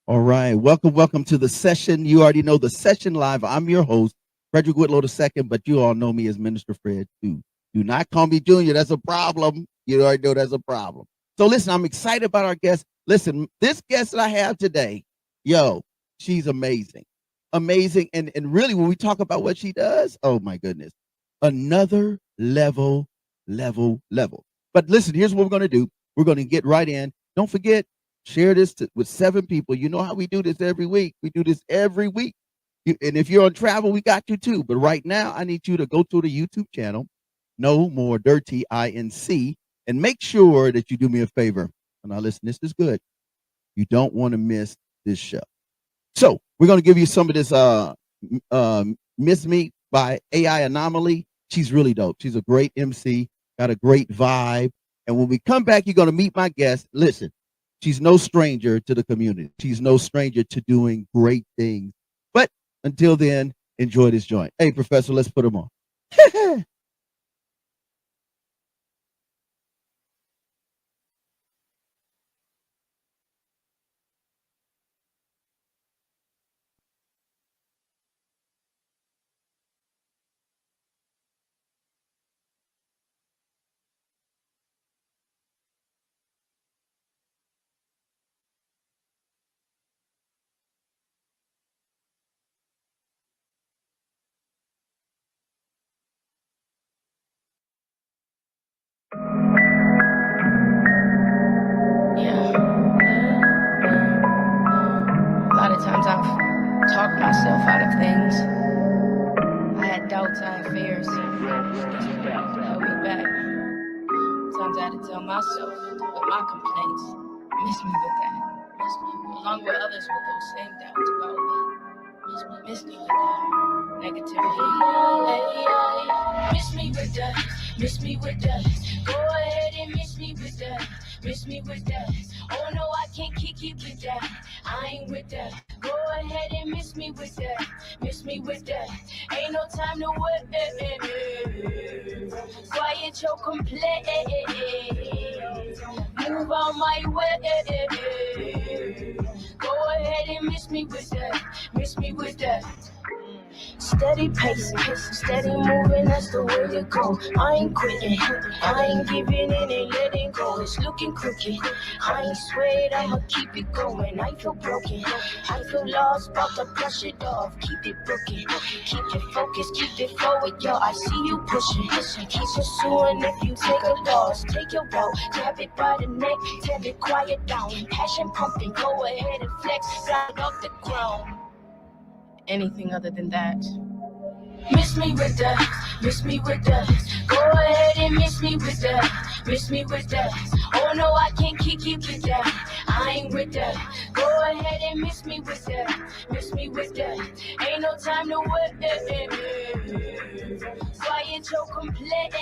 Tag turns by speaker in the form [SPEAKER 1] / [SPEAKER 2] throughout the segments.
[SPEAKER 1] All right. Welcome to the session. You already know the session live. I'm your host, Frederick Whitlow II, but you all know me as Minister Fred too. Do not call me Junior. That's a problem. You already know that's a problem. So listen, I'm excited about our guest. Listen, this guest that I have today, she's amazing. Amazing. And really, when we talk about what she does, oh my goodness, another level. But listen, here's what we're going to do. We're going to get right in. Don't forget, share this with 7 people. You know how we do this every week. We do this every week. And if you're on travel, we got you too. But right now, I need you to go to the YouTube channel, NoMoreDirtyInc, and make sure that you do me a favor. And now listen, this is good. You don't want to miss this show. So we're going to give you some of this Miss Me by AI Anomaly. She's really dope. She's a great MC, got a great vibe. And when we come back, you're going to meet my guest. Listen, she's no stranger to the community. She's no stranger to doing great things. But until then, enjoy this joint. Hey, Professor, let's put them on.
[SPEAKER 2] A lot of times I've talked myself out of things. I had doubts, I had fears. Held me back. Sometimes I had to tell myself with my complaints, miss me with that. Miss me, along with others with those same doubts about me. Miss me with that. Negativity. Miss me with that. Miss me with that. Go ahead and miss me with that. Miss me with that. Oh no, I can't kick it with that. I ain't with that. Go ahead and miss me with that. Miss me with that. Ain't no time to wait. Quiet your complaint. Move on my way. Go ahead and miss me with that. Miss me with that. Steady pacing, steady moving, that's the way to go. I ain't quitting, I ain't giving in and letting go. It's looking crooked, I ain't swayed, I'ma keep it going. I feel broken, I feel lost, about to brush it off. Keep it booking, keep it focused, keep it forward, yo. I see you pushing, keep pursuing. If you take a loss, take your route, grab it by the neck, tell it quiet down. Passion pumping, go ahead and flex, fly it off the ground. Anything other than that. Miss me with that, miss me with that. Go ahead and miss me with that, miss me with that. Oh no, I can't kick it with that. I ain't with that. Go ahead and miss me with that, miss me with that. Ain't no time to wait. Quiet your complaint.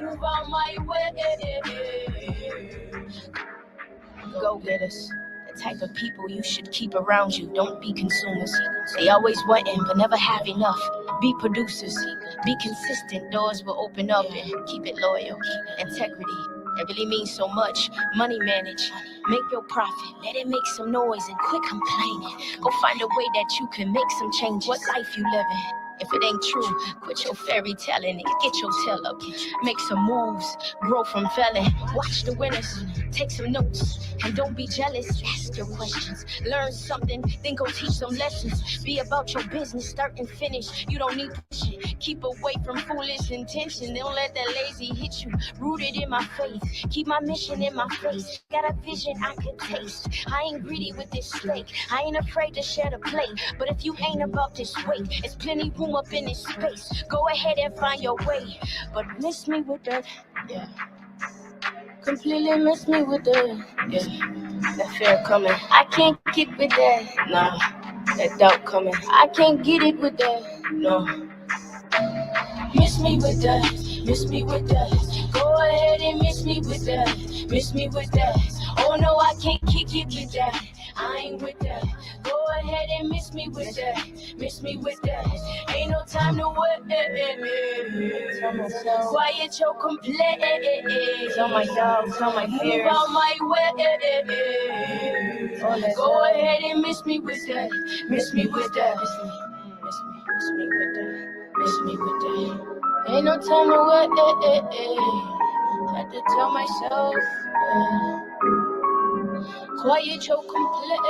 [SPEAKER 2] Move on my way. Go get us. The type of people you should keep around you. Don't be consumers. They always wanting but never have enough. Be producers. Be consistent. Doors will open up and keep it loyal. Integrity. It really means so much. Money manage. Make your profit. Let it make some noise and quit complaining. Go find a way that you can make some changes. What life you living? If it ain't true, quit your fairy telling it. Get your tail up. Make some moves. Grow from failing. Watch the winners. Take some notes. And don't be jealous. Ask your questions. Learn something. Then go teach some lessons. Be about your business. Start and finish. You don't need pushing. Keep away from foolish intention. Don't let that lazy hit you. Rooted in my faith. Keep my mission in my face. Got a vision I could taste. I ain't greedy with this steak. I ain't afraid to share the plate. But if you ain't about this weight, it's plenty room up in this space. Go ahead and find your way. But miss me with that. Yeah. Completely miss me with that. Yeah. That fear coming. I can't get with that. Nah. That doubt coming. I can't get it with that. No. Miss me with that. Miss me with that. Go ahead and miss me with that. Miss me with that. Oh no, I can't kick it with that. I ain't with that. Go ahead and miss me with that. Miss me with that. Ain't no time to wait. Quiet your complaint. Tell my doubts, tell my fears. Move out my way. Go ahead and miss me with that. Miss me with that. Miss me with that. Miss me with that. Ain't no time to wait. Had to tell myself. Quiet your complaint.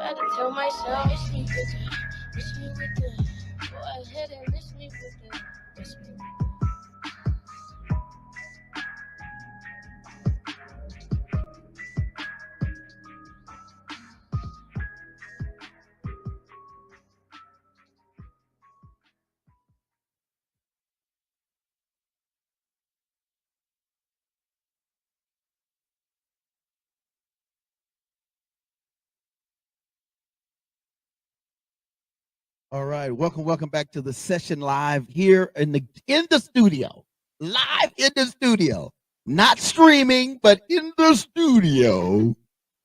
[SPEAKER 2] Had to tell myself. Miss me with that. Miss me with that. Go ahead and miss me with that. Miss me with that.
[SPEAKER 1] All right, welcome back to the session live here in the studio, live in the studio, not streaming, but in the studio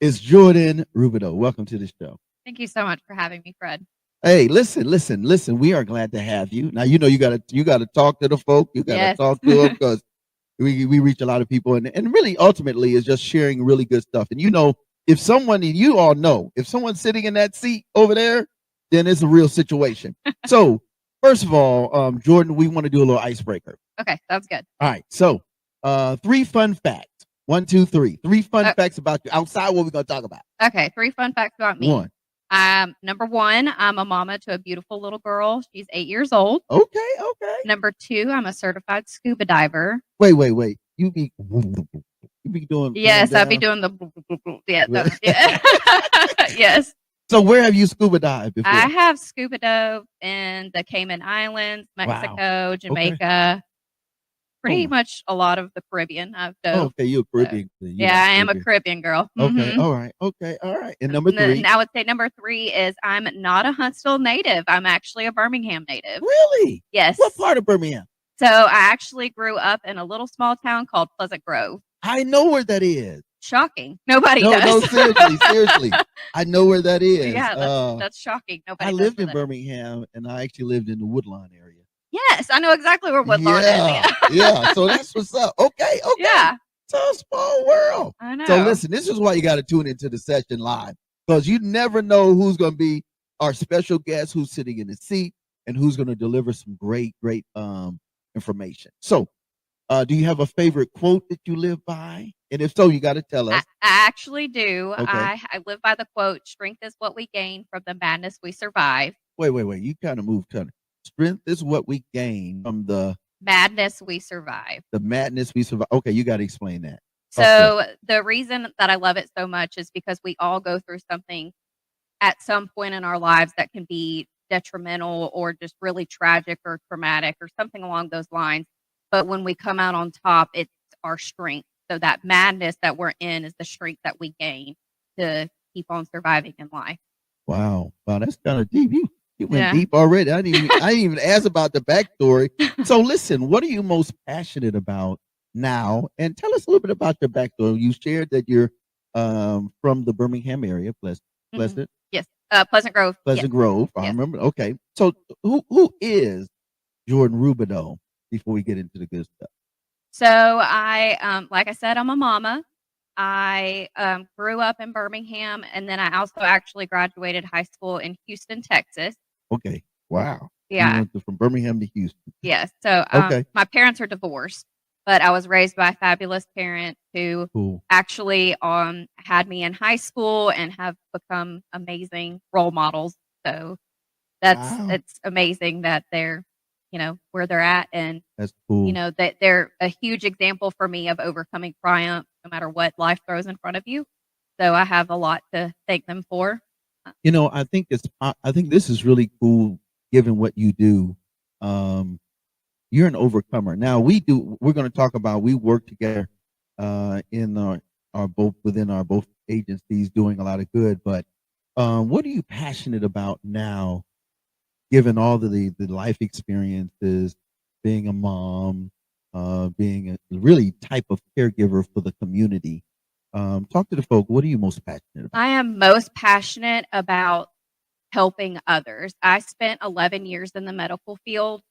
[SPEAKER 1] is Jordan Rubidoux. Welcome to the show.
[SPEAKER 3] Thank you so much for having me, Fred.
[SPEAKER 1] Hey, listen. We are glad to have you. Now you know you gotta talk to the folk. You gotta
[SPEAKER 3] Yes.
[SPEAKER 1] talk to them because we reach a lot of people, and really ultimately is just sharing really good stuff. And you know, if someone, and you all know, if someone's sitting in that seat over there, then it's a real situation. So first of all, Jordan, we want to do a little icebreaker.
[SPEAKER 3] Okay, sounds good.
[SPEAKER 1] All right. So 3 fun facts. 1, 2, 3. 3 fun facts about you outside what we're gonna talk about.
[SPEAKER 3] Okay, 3 fun facts about me.
[SPEAKER 1] 1.
[SPEAKER 3] Number 1, I'm a mama to a beautiful little girl. She's 8 years old.
[SPEAKER 1] Okay.
[SPEAKER 3] Number 2, I'm a certified scuba diver.
[SPEAKER 1] Wait. You be doing
[SPEAKER 3] Yes,
[SPEAKER 1] going
[SPEAKER 3] I'll be
[SPEAKER 1] down?
[SPEAKER 3] doing the yeah. Yes.
[SPEAKER 1] So where have you scuba dived before?
[SPEAKER 3] I have scuba dove in the Cayman Islands, Mexico, Jamaica, pretty much a lot of the Caribbean. I've dove.
[SPEAKER 1] Okay, you're a Caribbean.
[SPEAKER 3] Yeah, I am a Caribbean girl.
[SPEAKER 1] Okay,
[SPEAKER 3] Mhm.
[SPEAKER 1] all right. And number 3.
[SPEAKER 3] And I would say number 3 is I'm not a Huntsville native. I'm actually a Birmingham native.
[SPEAKER 1] Really?
[SPEAKER 3] Yes.
[SPEAKER 1] What part of Birmingham?
[SPEAKER 3] So I actually grew up in a little small town called Pleasant Grove.
[SPEAKER 1] I know where that is.
[SPEAKER 3] Shocking. Nobody
[SPEAKER 1] No,
[SPEAKER 3] does.
[SPEAKER 1] seriously. I know where that is.
[SPEAKER 3] Yeah, that's shocking. Nobody
[SPEAKER 1] I
[SPEAKER 3] does
[SPEAKER 1] lived
[SPEAKER 3] know
[SPEAKER 1] in
[SPEAKER 3] that.
[SPEAKER 1] Birmingham, and I actually lived in the Woodlawn area.
[SPEAKER 3] Yes, I know exactly where Woodlawn is.
[SPEAKER 1] Yeah. So that's what's up. Okay.
[SPEAKER 3] Yeah,
[SPEAKER 1] So a small world.
[SPEAKER 3] I know.
[SPEAKER 1] So listen, this is why you got to tune into the session live, because you never know who's going to be our special guest, who's sitting in the seat, and who's going to deliver some great information. So, do you have a favorite quote that you live by? And if so, you got to tell us.
[SPEAKER 3] I actually do.
[SPEAKER 1] Okay.
[SPEAKER 3] I live by the quote, strength is what we gain from the madness we survive.
[SPEAKER 1] Wait. You kind of moved. Strength is what we gain from the
[SPEAKER 3] madness we survive.
[SPEAKER 1] The madness we survive. Okay, you got to explain that.
[SPEAKER 3] So the reason that I love it so much is because we all go through something at some point in our lives that can be detrimental or just really tragic or traumatic or something along those lines. But when we come out on top, it's our strength. So that madness that we're in is the strength that we gain to keep on surviving in life.
[SPEAKER 1] Wow, that's kind of deep. You went
[SPEAKER 3] Yeah.
[SPEAKER 1] deep already. I didn't even ask about the backstory. So listen, what are you most passionate about now? And tell us a little bit about your backstory. You shared that you're from the Birmingham area, Pleasant.
[SPEAKER 3] Yes, Pleasant Grove.
[SPEAKER 1] Pleasant Grove. I remember. Okay, so who is Jordan Rubidoux? Before we get into the good stuff.
[SPEAKER 3] So I, like I said, I'm a mama. I grew up in Birmingham, and then I also actually graduated high school in Houston, Texas.
[SPEAKER 1] Okay. Wow.
[SPEAKER 3] Yeah.
[SPEAKER 1] You went from Birmingham to Houston.
[SPEAKER 3] Yes. So my parents are divorced, but I was raised by fabulous parents who actually had me in high school and have become amazing role models. So it's amazing that they're, where they're at, and
[SPEAKER 1] that's cool.
[SPEAKER 3] That they're a huge example for me of overcoming triumph no matter what life throws in front of you. So I have a lot to thank them for.
[SPEAKER 1] I think this is really cool given what you do. You're an overcomer. Now we're going to talk about, we work together in our both agencies doing a lot of good, but what are you passionate about now, given all the life experiences, being a mom, being a really type of caregiver for the community? Talk to the folk. What are you most passionate about?
[SPEAKER 3] I am most passionate about helping others. I spent 11 years in the medical field,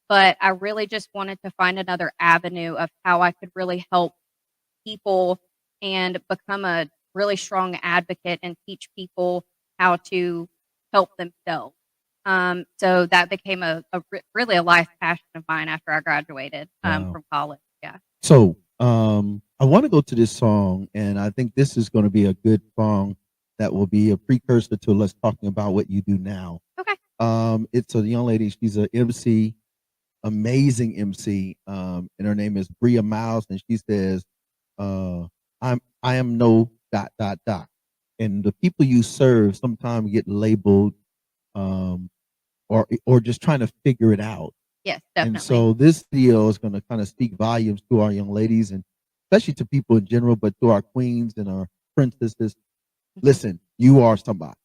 [SPEAKER 3] but I really just wanted to find another avenue of how I could really help people and become a really strong advocate and teach people how to help themselves. So that became really a life passion of mine after I graduated from college. Yeah.
[SPEAKER 1] So I want to go to this song, and I think this is going to be a good song that will be a precursor to us talking about what you do now.
[SPEAKER 3] Okay.
[SPEAKER 1] It's a young lady. She's an MC, amazing MC, and her name is Bria Miles, and she says, I am no ... And the people you serve sometimes get labeled, or just trying to figure it out.
[SPEAKER 3] Yes, definitely.
[SPEAKER 1] And so this video is going to kind of speak volumes to our young ladies, and especially to people in general, but to our queens and our princesses. Listen, you are somebody.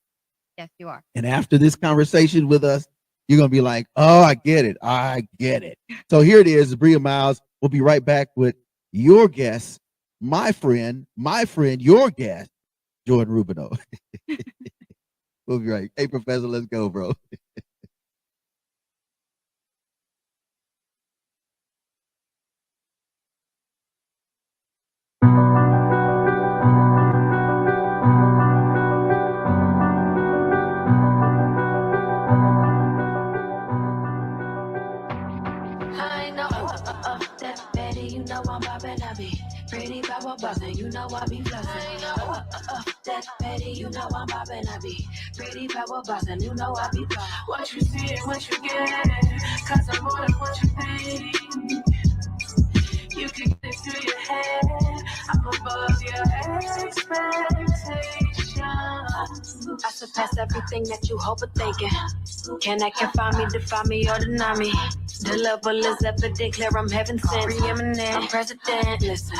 [SPEAKER 3] Yes, you are.
[SPEAKER 1] And after this conversation with us, you're going to be like, oh, I get it. I get it. So here it is, Bria Miles. We'll be right back with your guest, my friend, your guest, Jordan Rubino. We'll be right. Hey, Professor, let's go, bro.
[SPEAKER 2] I know that baby, you know I'm bobbing, I be pretty power bossing, you know I be flossing. That baby, you know I'm bobbing, I be pretty power bossing, you know I be flossing. What you see and what you get, cause I'm more than what you think. You can get it through your head, I'm above your expectations. I surpass everything that you hope or thinking. Can I confine me, define me, or deny me? The level is evident, clear, I'm heaven sent. Preeminent, I'm president, listen.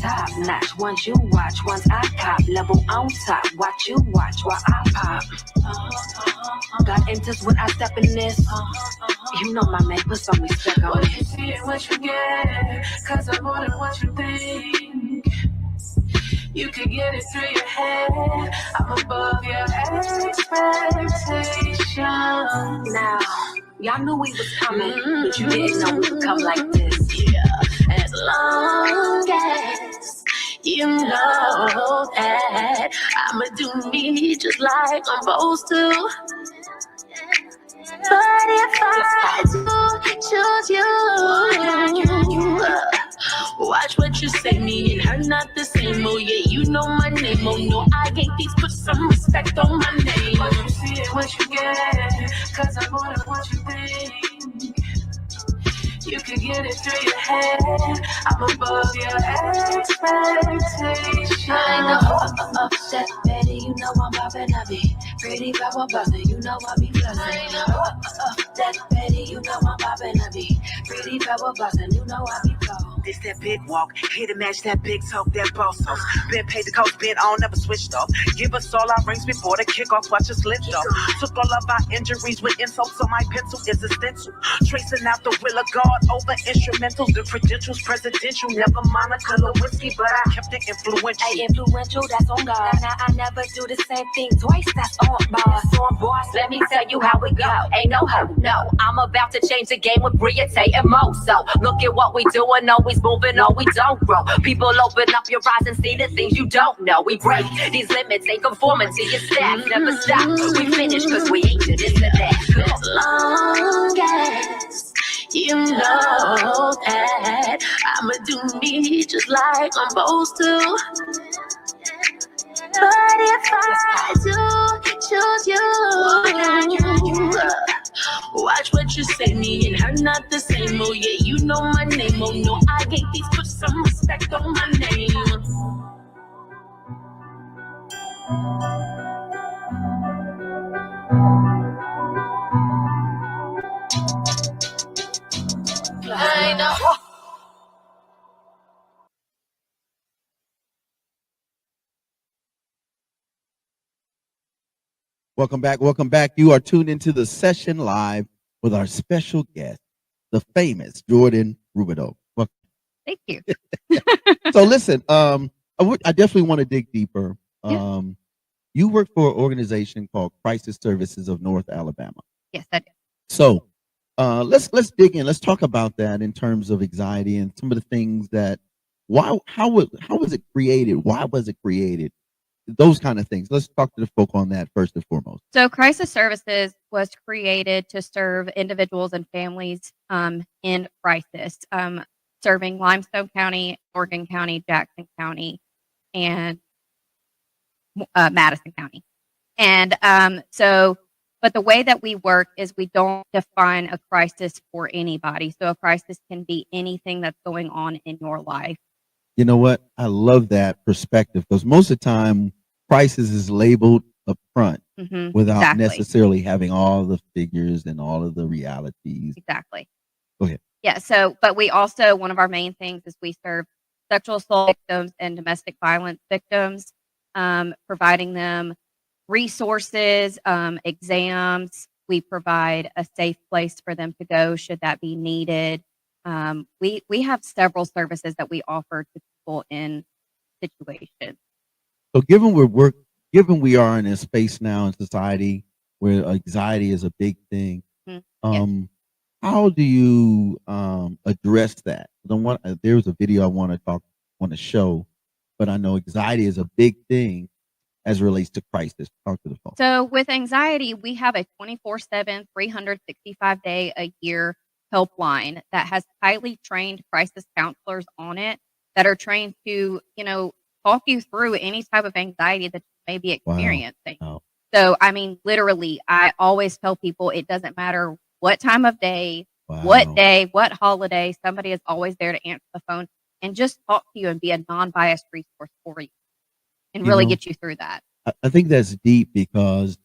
[SPEAKER 2] Top notch, once you watch, once I cop. Level on top, watch you watch while I pop. God enters when I step in this. You know my man, put some respect on it. What you see and what you get, cause I'm more than what you think. You can get it through your head, I'm above your expectations. Now, y'all knew we was coming, but you didn't know we would come like this. Yeah, as long as you know that I'ma do me just like I'm supposed to. But if I do choose you, watch what you say, me and her not the same. Oh yeah, you know my name. Oh no, I ain't these, put some respect on my name. What you see and what you get, cause I'm more than what you think. You can get it through your head, I'm above your expectations. I know that baby, you know I'm bobbing, I be pretty power bossing, you know I be flossing. I know that baby, you know I'm bobbing, I be pretty power bossing, you know I be flossing.
[SPEAKER 4] This that big walk, here to match that big talk, that boss sauce. Been paid to coach, been on, never switched off. Give us all our rings before the kickoff, watch us lift off. Took all of our injuries with insults, so my pencil is a stencil. Tracing out the will of God over instrumentals, the credentials presidential. Never Monica Lewinsky, but I kept it influential.
[SPEAKER 2] Hey, influential, that's on God. Now I never do the same thing twice, that's on boss. On boss, let me tell you how we go. Ain't no hope, no. I'm about to change the game with Bria, Tay, and Mo. So look at what we doing, always moving, no, we don't grow. People open up your eyes and see the things you don't know. We break these limits, ain't conforming to your stats. Never stop, we finish cause we ain't to this and that. As long as you know that I'ma do me just like I'm supposed to. But if I do choose you, watch what you say, me and her not the same. Oh yeah, you know my name. Oh no, I ain't these, put some respect on my name. I know.
[SPEAKER 1] Welcome back. Welcome back. You are tuned into the session live with our special guest, the famous Jordan Rubino. Welcome.
[SPEAKER 3] Thank you.
[SPEAKER 1] So listen, I definitely want to dig deeper.
[SPEAKER 3] Yeah.
[SPEAKER 1] You work for an organization called Crisis Services of North Alabama.
[SPEAKER 3] Yes, I do.
[SPEAKER 1] So let's dig in. Let's talk about that in terms of anxiety and some of the things that how was it created? Why was it created? Those kind of things. Let's talk to the folk on that first and foremost.
[SPEAKER 3] So Crisis Services was created to serve individuals and families in crisis, serving Limestone County, Morgan County, Jackson County, and Madison County. And but the way that we work is we don't define a crisis for anybody. So a crisis can be anything that's going on in your life.
[SPEAKER 1] You know what? I love that perspective because most of the time, crisis is labeled up front without
[SPEAKER 3] exactly.
[SPEAKER 1] necessarily having all the figures and all of the realities.
[SPEAKER 3] Exactly.
[SPEAKER 1] Go ahead.
[SPEAKER 3] Yeah. So, but we also, one of our main things is we serve sexual assault victims and domestic violence victims, providing them resources, exams. We provide a safe place for them to go should that be needed. We have several services that we offer to people in situations.
[SPEAKER 1] So given we are in a space now in society where anxiety is a big thing, how do you address that? There's a video I want to show, but I know anxiety is a big thing as it relates to crisis. Talk to the phone.
[SPEAKER 3] So with anxiety, we have a 24/7, 365-day a year helpline that has highly trained crisis counselors on it that are trained to, talk you through any type of anxiety that you may be experiencing.
[SPEAKER 1] Wow.
[SPEAKER 3] So, I mean, literally, I always tell people it doesn't matter what time of day, what day, what holiday, somebody is always there to answer the phone and just talk to you and be a non-biased resource for you and really get you through that.
[SPEAKER 1] I think that's deep because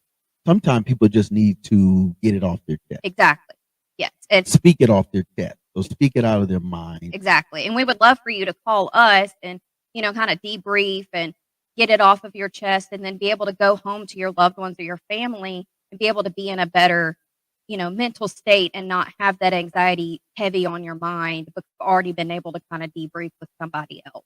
[SPEAKER 1] sometimes people just need to get it off their chest.
[SPEAKER 3] Exactly. Yes. And
[SPEAKER 1] speak it off their chest. So speak it out of their mind.
[SPEAKER 3] Exactly. And we would love for you to call us and, kind of debrief and get it off of your chest and then be able to go home to your loved ones or your family and be able to be in a better, mental state and not have that anxiety heavy on your mind, but you've already been able to kind of debrief with somebody else.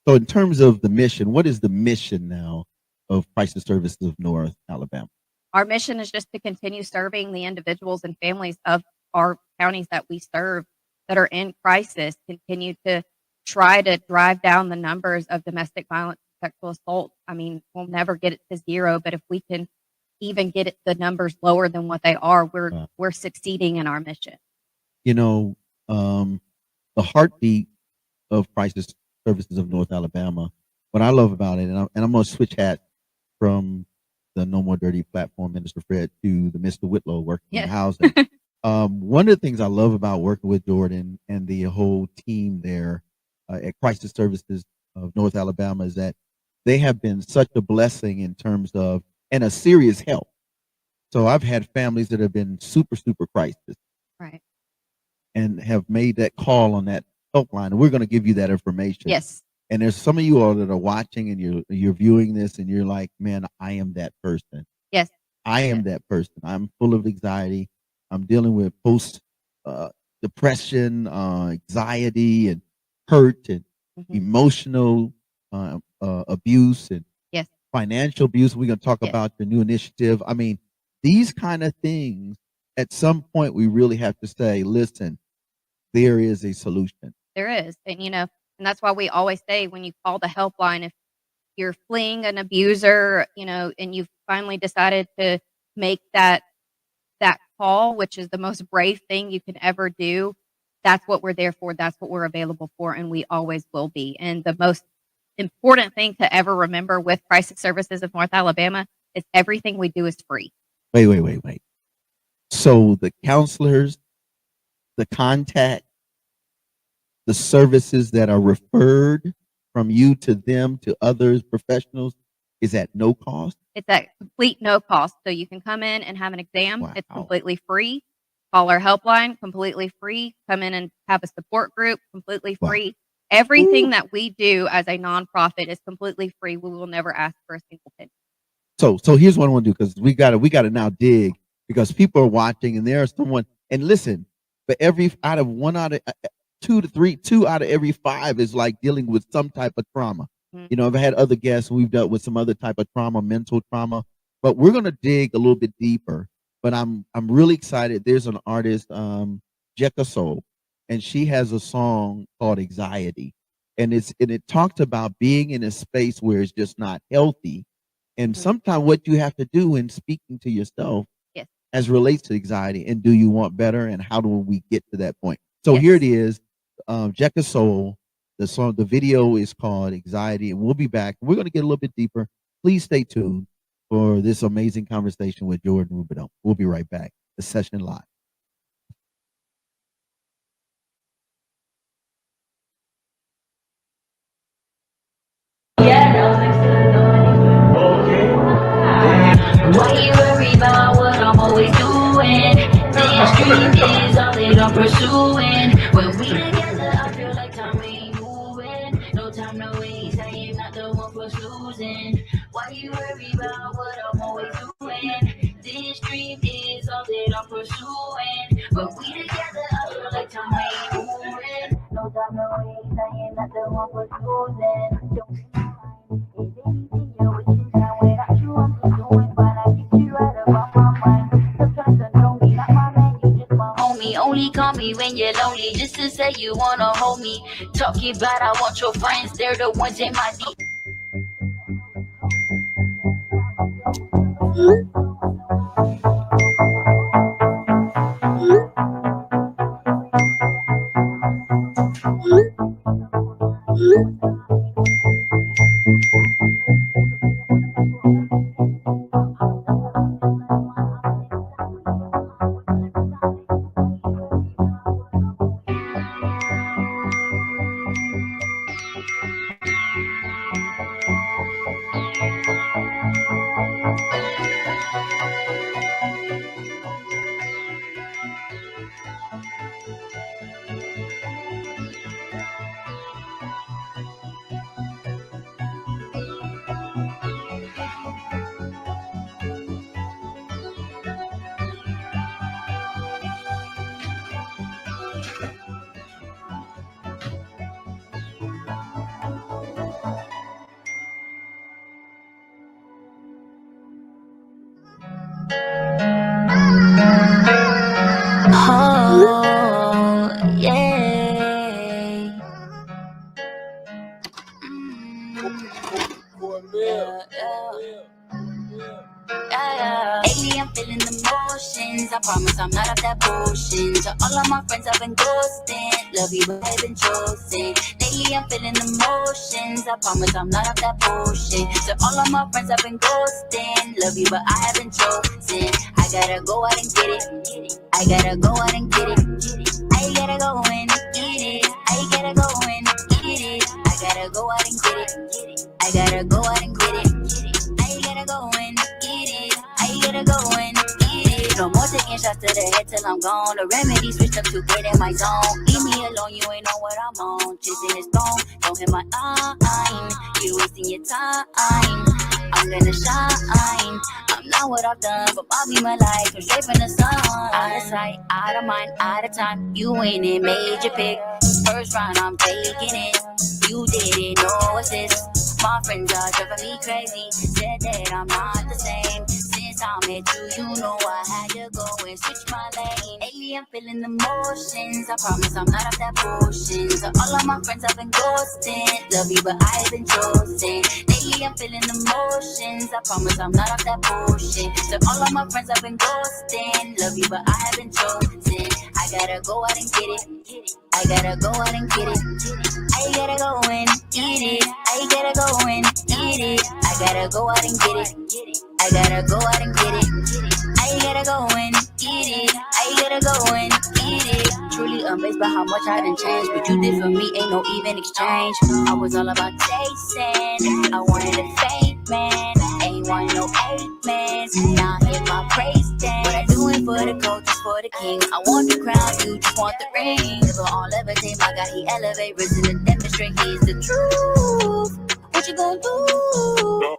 [SPEAKER 1] So in terms of the mission, what is the mission now of Crisis Services of North Alabama?
[SPEAKER 3] Our mission is just to continue serving the individuals and families of our counties that we serve that are in crisis, continue to try to drive down the numbers of domestic violence and sexual assault. I mean, we'll never get it to zero, but if we can even get the numbers lower than what they are, we're succeeding in our mission.
[SPEAKER 1] The heartbeat of Crisis Services of North Alabama, what I love about it, and I'm going to switch hats from the No More Dirty platform, Minister Fred, to the Mr. Whitlow working in housing. One of the things I love about working with Jordan and the whole team there at Crisis Services of North Alabama is that they have been such a blessing in terms of, and a serious help. So I've had families that have been super, super crisis.
[SPEAKER 3] Right.
[SPEAKER 1] And have made that call on that helpline. And we're going to give you that information.
[SPEAKER 3] Yes.
[SPEAKER 1] And there's some of you all that are watching and you're viewing this and you're like, man, I am that person.
[SPEAKER 3] Yes.
[SPEAKER 1] I am that person. I'm full of anxiety. I'm dealing with post depression, anxiety, and hurt, and emotional abuse, and financial abuse. We're going to talk about the new initiative. I mean, these kind of things, at some point, we really have to say, listen, there is a solution.
[SPEAKER 3] There is. And, and that's why we always say when you call the helpline, if you're fleeing an abuser, and you've finally decided to make that call, which is the most brave thing you can ever do, that's what we're there for. That's what we're available for. And we always will be. And the most important thing to ever remember with Crisis Services of North Alabama is everything we do is free.
[SPEAKER 1] Wait. So the counselors, the contact, the services that are referred from you to them, to others, professionals, is at no cost?
[SPEAKER 3] It's at complete no cost. So you can come in and have an exam.
[SPEAKER 1] Wow.
[SPEAKER 3] It's completely free. Call our helpline, completely free. Come in and have a support group, completely free. Everything that we do as a nonprofit is completely free. We will never ask for a single penny.
[SPEAKER 1] So here's what I want to do, because we got to now dig, because people are watching and there's someone, and listen, but two out of every five is like dealing with some type of trauma. I've had other guests, we've dealt with some other type of trauma, mental trauma, but we're going to dig a little bit deeper. But I'm really excited. There's an artist, Jekka Soul, and she has a song called Anxiety. and it talked about being in a space where it's just not healthy. And sometimes what you have to do in speaking to yourself
[SPEAKER 3] Yes.
[SPEAKER 1] as relates to anxiety, and do you want better, and how do we get to that point? So
[SPEAKER 3] Yes.
[SPEAKER 1] here it is, Jekka Soul. The video is called Anxiety, and we'll be back. We're going to get a little bit deeper. Please stay tuned for this amazing conversation with Jordan Rubino. We'll be right back. The session live.
[SPEAKER 2] Why you worry about what I'm always doing? This dream is all that I'm pursuing. When we together, I feel like time ain't moving. No time to waste, I am not the one for losing. Why you worry about what I'm always doing? This dream is all that I'm pursuing. When we together, I feel like time ain't moving. No time to waste, I am not the one for losing. Don't be mine, it's anything you're wishing that without you I'm still doing fine. I keep you right about my mind. Sometimes I know me, not my man, you just my homie. Only call me when you're lonely, just to say you wanna hold me. Talking about I want your friends, they're the ones in my deep. Oh, yeah. Lately I'm feeling the motions. I promise I'm not of that bullshit. To all of my friends I've been ghosting. Love you but I've been chosen. Lately I'm feeling the motions. I promise I'm not of that bullshit. To all of my friends I've been ghosting. Love you but I haven't chosen. I gotta go out and get it. I gotta go out and get it. I gotta go and get it. I gotta go and get it. I gotta go out and get it. I gotta go out and get it. I gotta go and get it. I gotta go and get it. No more taking shots to the head till I'm gone. The remedy switched up to get in my zone. Leave me alone, you ain't know what I'm on. Chasing this stone, don't hit my line. You wasting your time. I'm gonna shine. I'm not what I've done, but I'll be my life. I'm straight from the sun. Out of sight, out of mind, out of time. You ain't it, made your pick. First round, I'm taking it. You didn't know assist. My friends are driving me crazy. Said that I'm not the same. Since I met you, you know I had to go and switch my lane. Lately I'm feeling the motions. I promise I'm not of that bullshit. So all of my friends I've been ghosting. Love you but I've been chosen. Lately I'm feeling the motions. I promise I'm not of that bullshit. So all of my friends I've been ghosting. Love you but I haven't chosen. I gotta go out and get it. I gotta go out and get it. I gotta go and get it. I gotta go and get it. I gotta go out and get it. I gotta go out and get it. I gotta go and get it. I gotta go and get it. Truly amazed by how much I done changed. What you did for me ain't no even exchange. I was all about chasing. I wanted a fake man. Ain't want no hate man. Now I hit my praise dance. What I doing for the coaches, for the king. I want the crown, you just want the ring. Never on levitate, my God, he elevate. Risen to demonstrate he's the truth. What you gonna do?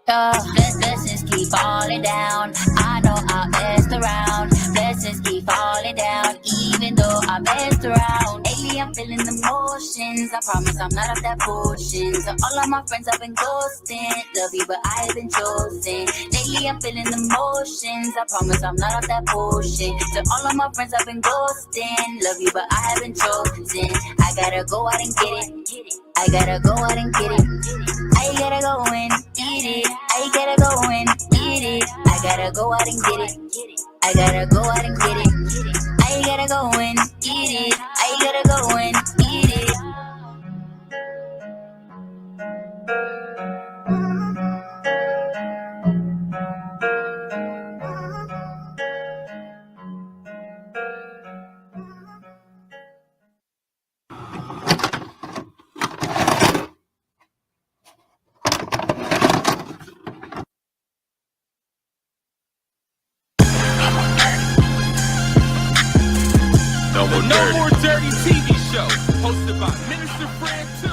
[SPEAKER 2] Blessings keep falling down. I know I messed around. Blessings keep falling down. Even though I messed around. Lately Lately I'm feeling emotions. I promise I'm not off that bullshit. To all of my friends I've been ghosting. Love you, but I have been chosen. Lately I'm feeling emotions. I promise I'm not off that bullshit. To all of my friends I've been ghosting. Love you, but I have been chosen. I gotta go out and get it. I gotta go out and get it. I gotta go and eat it. I gotta go and eat it. I gotta go out and get it. I gotta go out and get it. I gotta go and eat it. I gotta go and eat it.
[SPEAKER 5] The No More Dirty TV show, hosted by Minister Fred 2,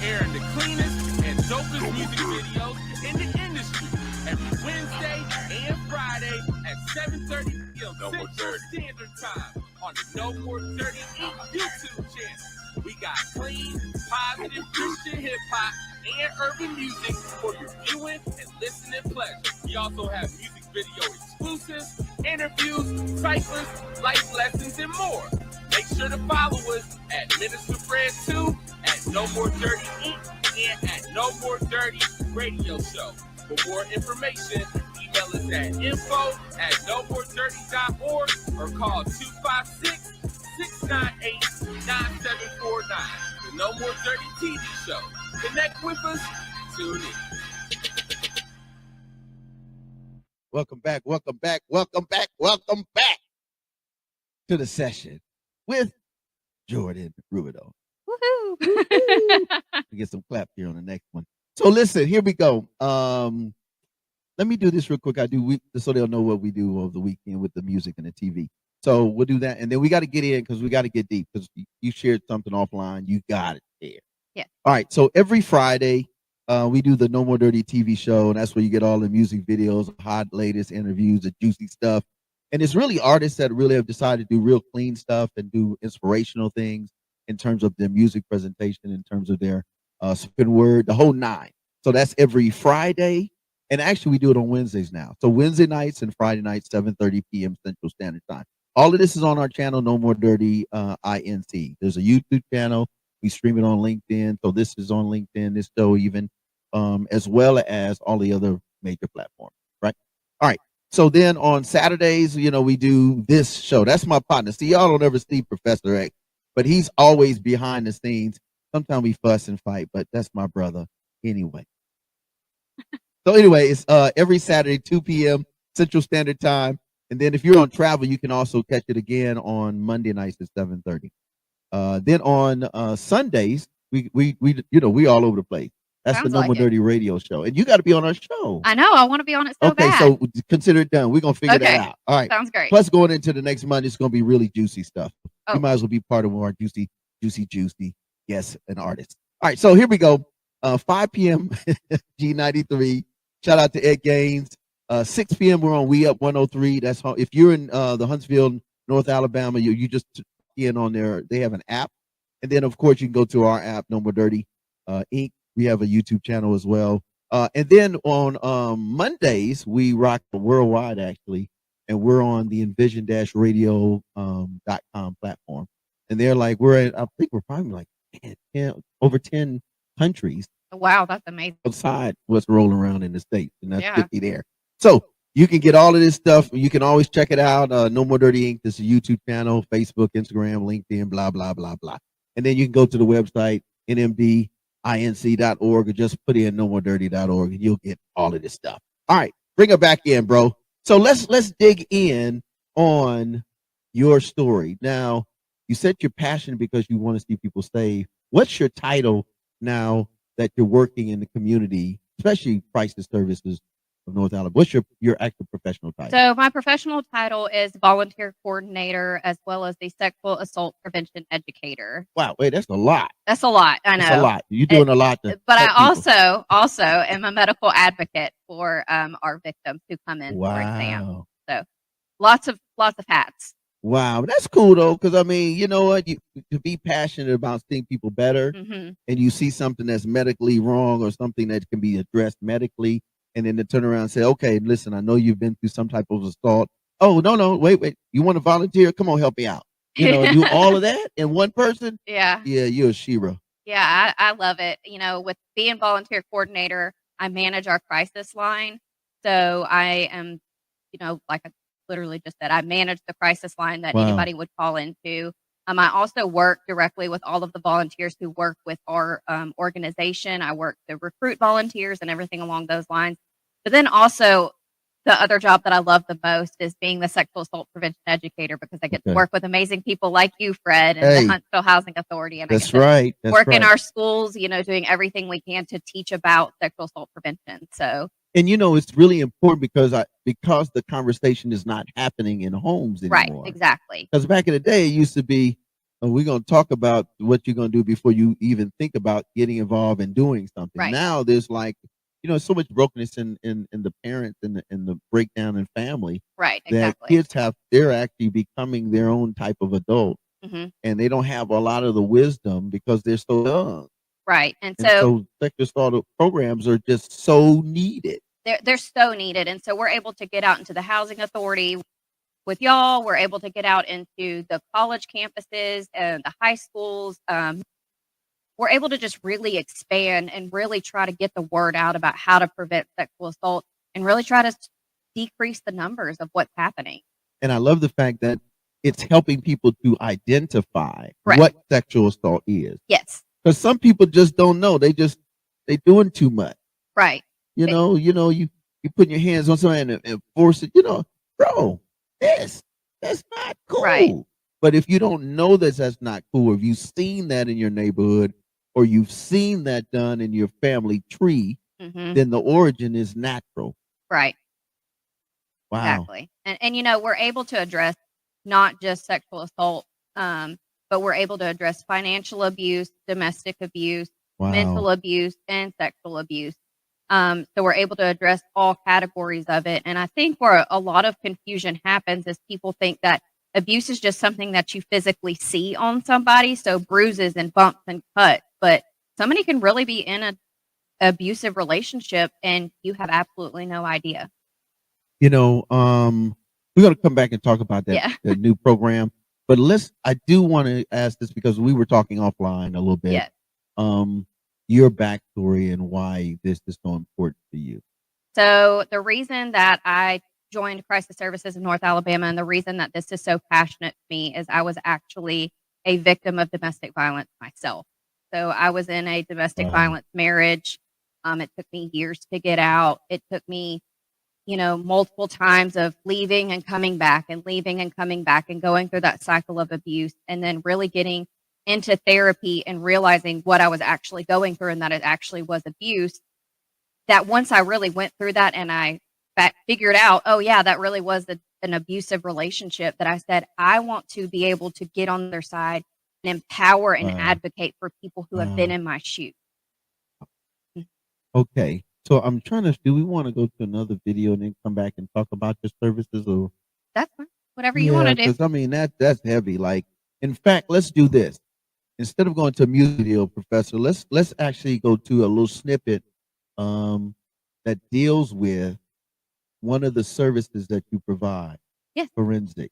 [SPEAKER 5] airing the cleanest and dopest music videos in the industry every Wednesday and Friday at 7:30 p.m. Central Standard Time on the No More Dirty Inc. YouTube channel. We got clean, positive Christian hip hop and urban music for your viewing and listening pleasure. We also have music video exclusives, interviews, ciphers, life lessons, and more. Make sure to follow us at Minister Fred 2, at No More Dirty Inc., and at No More Dirty Radio Show. For more information, email us at info@nomoredirty.org or call 256-698-9749. The No More Dirty TV show. Connect with us. Tune in.
[SPEAKER 1] Welcome back to the session with Jordan Rubido.
[SPEAKER 3] Woohoo!
[SPEAKER 1] We get some clap here on the next one. So listen, here we go. Let me do this real quick. I do so they'll know what we do over the weekend with the music and the TV. So we'll do that, and then we got to get in because we got to get deep because you shared something offline. You got it there.
[SPEAKER 3] Yeah.
[SPEAKER 1] All right. So every Friday, we do the No More Dirty TV show, and that's where you get all the music videos, hot latest interviews, the juicy stuff. And it's really artists that really have decided to do real clean stuff and do inspirational things in terms of their music presentation, in terms of their spoken word, the whole nine. So that's every Friday. And actually, we do it on Wednesdays now. So Wednesday nights and Friday nights, 7:30 p.m. Central Standard Time. All of this is on our channel, No More Dirty INC. There's a YouTube channel. We stream it on LinkedIn. So this is on LinkedIn, this show even, as well as all the other major platforms, right? All right. So then on Saturdays, we do this show. That's my partner. See, y'all don't ever see Professor X, but he's always behind the scenes. Sometimes we fuss and fight, but that's my brother anyway. So anyway, it's every Saturday, 2 p.m. Central Standard Time. And then if you're on travel, you can also catch it again on Monday nights at 7:30. Then on Sundays, we all over the place. That's
[SPEAKER 3] Sounds
[SPEAKER 1] the No More
[SPEAKER 3] like it.
[SPEAKER 1] Dirty Radio Show. And you got to be on our show.
[SPEAKER 3] I know. I want to be on it so
[SPEAKER 1] Okay,
[SPEAKER 3] bad.
[SPEAKER 1] so consider it done. We're going to figure
[SPEAKER 3] Okay.
[SPEAKER 1] that out. All right.
[SPEAKER 3] Sounds great.
[SPEAKER 1] Plus, going into the next month, it's going to be really juicy stuff.
[SPEAKER 3] Oh.
[SPEAKER 1] You might as well be part of our juicy. Yes, an artist. All right, so here we go. 5 p.m. G93. Shout out to Ed Gaines. 6 p.m. we're on We Up 103. That's how, if you're in the Huntsville, North Alabama, you just in on there. They have an app, and then of course you can go to our app, No More Dirty Inc. We have a YouTube channel as well. And then on Mondays we rock worldwide actually, and we're on the envision-radio.com platform. And they're like, I think we're probably like over 10 countries.
[SPEAKER 3] Wow, that's amazing.
[SPEAKER 1] Outside what's rolling around in the States, and that's
[SPEAKER 3] Yeah.
[SPEAKER 1] 50 there. So you can get all of this stuff. You can always check it out. No More Dirty Inc. This is a YouTube channel, Facebook, Instagram, LinkedIn, blah, blah, blah, blah. And then you can go to the website, nmdinc.org, or just put in nomoredirty.org, and you'll get all of this stuff. All right, bring it back in, bro. So let's dig in on your story. Now, you said you're passionate because you want to see people saved. What's your title now that you're working in the community, especially crisis services of North Alabama? What's your actual professional title?
[SPEAKER 3] So my professional title is volunteer coordinator as well as the sexual assault prevention educator.
[SPEAKER 1] Wow, wait, that's a lot.
[SPEAKER 3] That's a lot. I know.
[SPEAKER 1] That's a lot. You're doing a lot.
[SPEAKER 3] But I also am a medical advocate for our victims who come in for exam.
[SPEAKER 1] Wow.
[SPEAKER 3] So lots of hats.
[SPEAKER 1] Wow, that's cool though, because I mean, you know what? You to be passionate about seeing people better,
[SPEAKER 3] Hmm.
[SPEAKER 1] and you see something that's medically wrong or something that can be addressed medically, and then to turn around and say, "Okay, listen, I know you've been through some type of assault. Oh, no, wait, you want to volunteer? Come on, help me out." You know, and do all of that in one person.
[SPEAKER 3] Yeah.
[SPEAKER 1] Yeah, you're a Shira.
[SPEAKER 3] Yeah, I love it. With being volunteer coordinator, I manage our crisis line. So I am, like I literally just said, I manage the crisis line that
[SPEAKER 1] Wow.
[SPEAKER 3] anybody would call into. I also work directly with all of the volunteers who work with our organization. I work to recruit volunteers and everything along those lines. But then also, the other job that I love the most is being the sexual assault prevention educator, because I get to
[SPEAKER 1] Okay.
[SPEAKER 3] work with amazing people like you, Fred, and
[SPEAKER 1] Hey.
[SPEAKER 3] the Huntsville Housing Authority. And I
[SPEAKER 1] That's
[SPEAKER 3] get to
[SPEAKER 1] right. That's
[SPEAKER 3] work
[SPEAKER 1] right.
[SPEAKER 3] in our schools, doing everything we can to teach about sexual assault prevention. So,
[SPEAKER 1] And it's really important because the conversation is not happening in homes
[SPEAKER 3] right,
[SPEAKER 1] anymore.
[SPEAKER 3] exactly.
[SPEAKER 1] Because back in the day, it used to be, we're going to talk about what you're going to do before you even think about getting involved and doing something.
[SPEAKER 3] Right.
[SPEAKER 1] Now there's so much brokenness in the parents and the breakdown in family
[SPEAKER 3] Right,
[SPEAKER 1] that
[SPEAKER 3] exactly.
[SPEAKER 1] kids they're actually becoming their own type of adult,
[SPEAKER 3] Hmm.
[SPEAKER 1] and they don't have a lot of the wisdom because they're so young.
[SPEAKER 3] Right. And
[SPEAKER 1] And
[SPEAKER 3] so
[SPEAKER 1] so sexual assault programs are just so needed.
[SPEAKER 3] they're so needed. And so we're able to get out into the housing authority with y'all. We're able to get out into the college campuses and the high schools. We're able to just really expand and really try to get the word out about how to prevent sexual assault and really try to decrease the numbers of what's happening.
[SPEAKER 1] And I love the fact that it's helping people to identify
[SPEAKER 3] Correct.
[SPEAKER 1] what sexual assault is.
[SPEAKER 3] Yes.
[SPEAKER 1] Because some people just don't know. They doing too much.
[SPEAKER 3] Right.
[SPEAKER 1] You put your hands on somebody and force it, bro, that's not cool.
[SPEAKER 3] Right.
[SPEAKER 1] But if you don't know that's not cool, or if you've seen that in your neighborhood, or you've seen that done in your family tree,
[SPEAKER 3] Hmm.
[SPEAKER 1] then the origin is natural.
[SPEAKER 3] Right.
[SPEAKER 1] Wow.
[SPEAKER 3] Exactly. And we're able to address not just sexual assault, but we're able to address financial abuse, domestic abuse,
[SPEAKER 1] Wow.
[SPEAKER 3] mental abuse, and sexual abuse. So we're able to address all categories of it. And I think where a lot of confusion happens is people think that abuse is just something that you physically see on somebody. So bruises and bumps and cuts, but somebody can really be in an abusive relationship and you have absolutely no idea.
[SPEAKER 1] We're going to come back and talk about that
[SPEAKER 3] Yeah.
[SPEAKER 1] the new program. But I do want to ask this because we were talking offline a little bit.
[SPEAKER 3] Yeah.
[SPEAKER 1] Your backstory and why this is so important to you.
[SPEAKER 3] So the reason that I joined Crisis Services in North Alabama and the reason that this is so passionate to me is I was actually a victim of domestic violence myself. So I was in a domestic violence marriage. It took me years to get out. It took me, multiple times of leaving and coming back and leaving and coming back and going through that cycle of abuse, and then really getting into therapy and realizing what I was actually going through and that it actually was abuse. That once I really went through that and I figured out, oh yeah, that really was an abusive relationship, that I said, I want to be able to get on their side and empower and advocate for people who have been in my shoes.
[SPEAKER 1] Okay. So I'm do we want to go to another video and then come back and talk about your services, or?
[SPEAKER 3] That's fine. Whatever you want to do.
[SPEAKER 1] Because I mean, that's heavy. Like, in fact, let's do this. Instead of going to a music video, Professor, let's actually go to a little snippet that deals with one of the services that you provide.
[SPEAKER 3] Yes.
[SPEAKER 1] Forensic.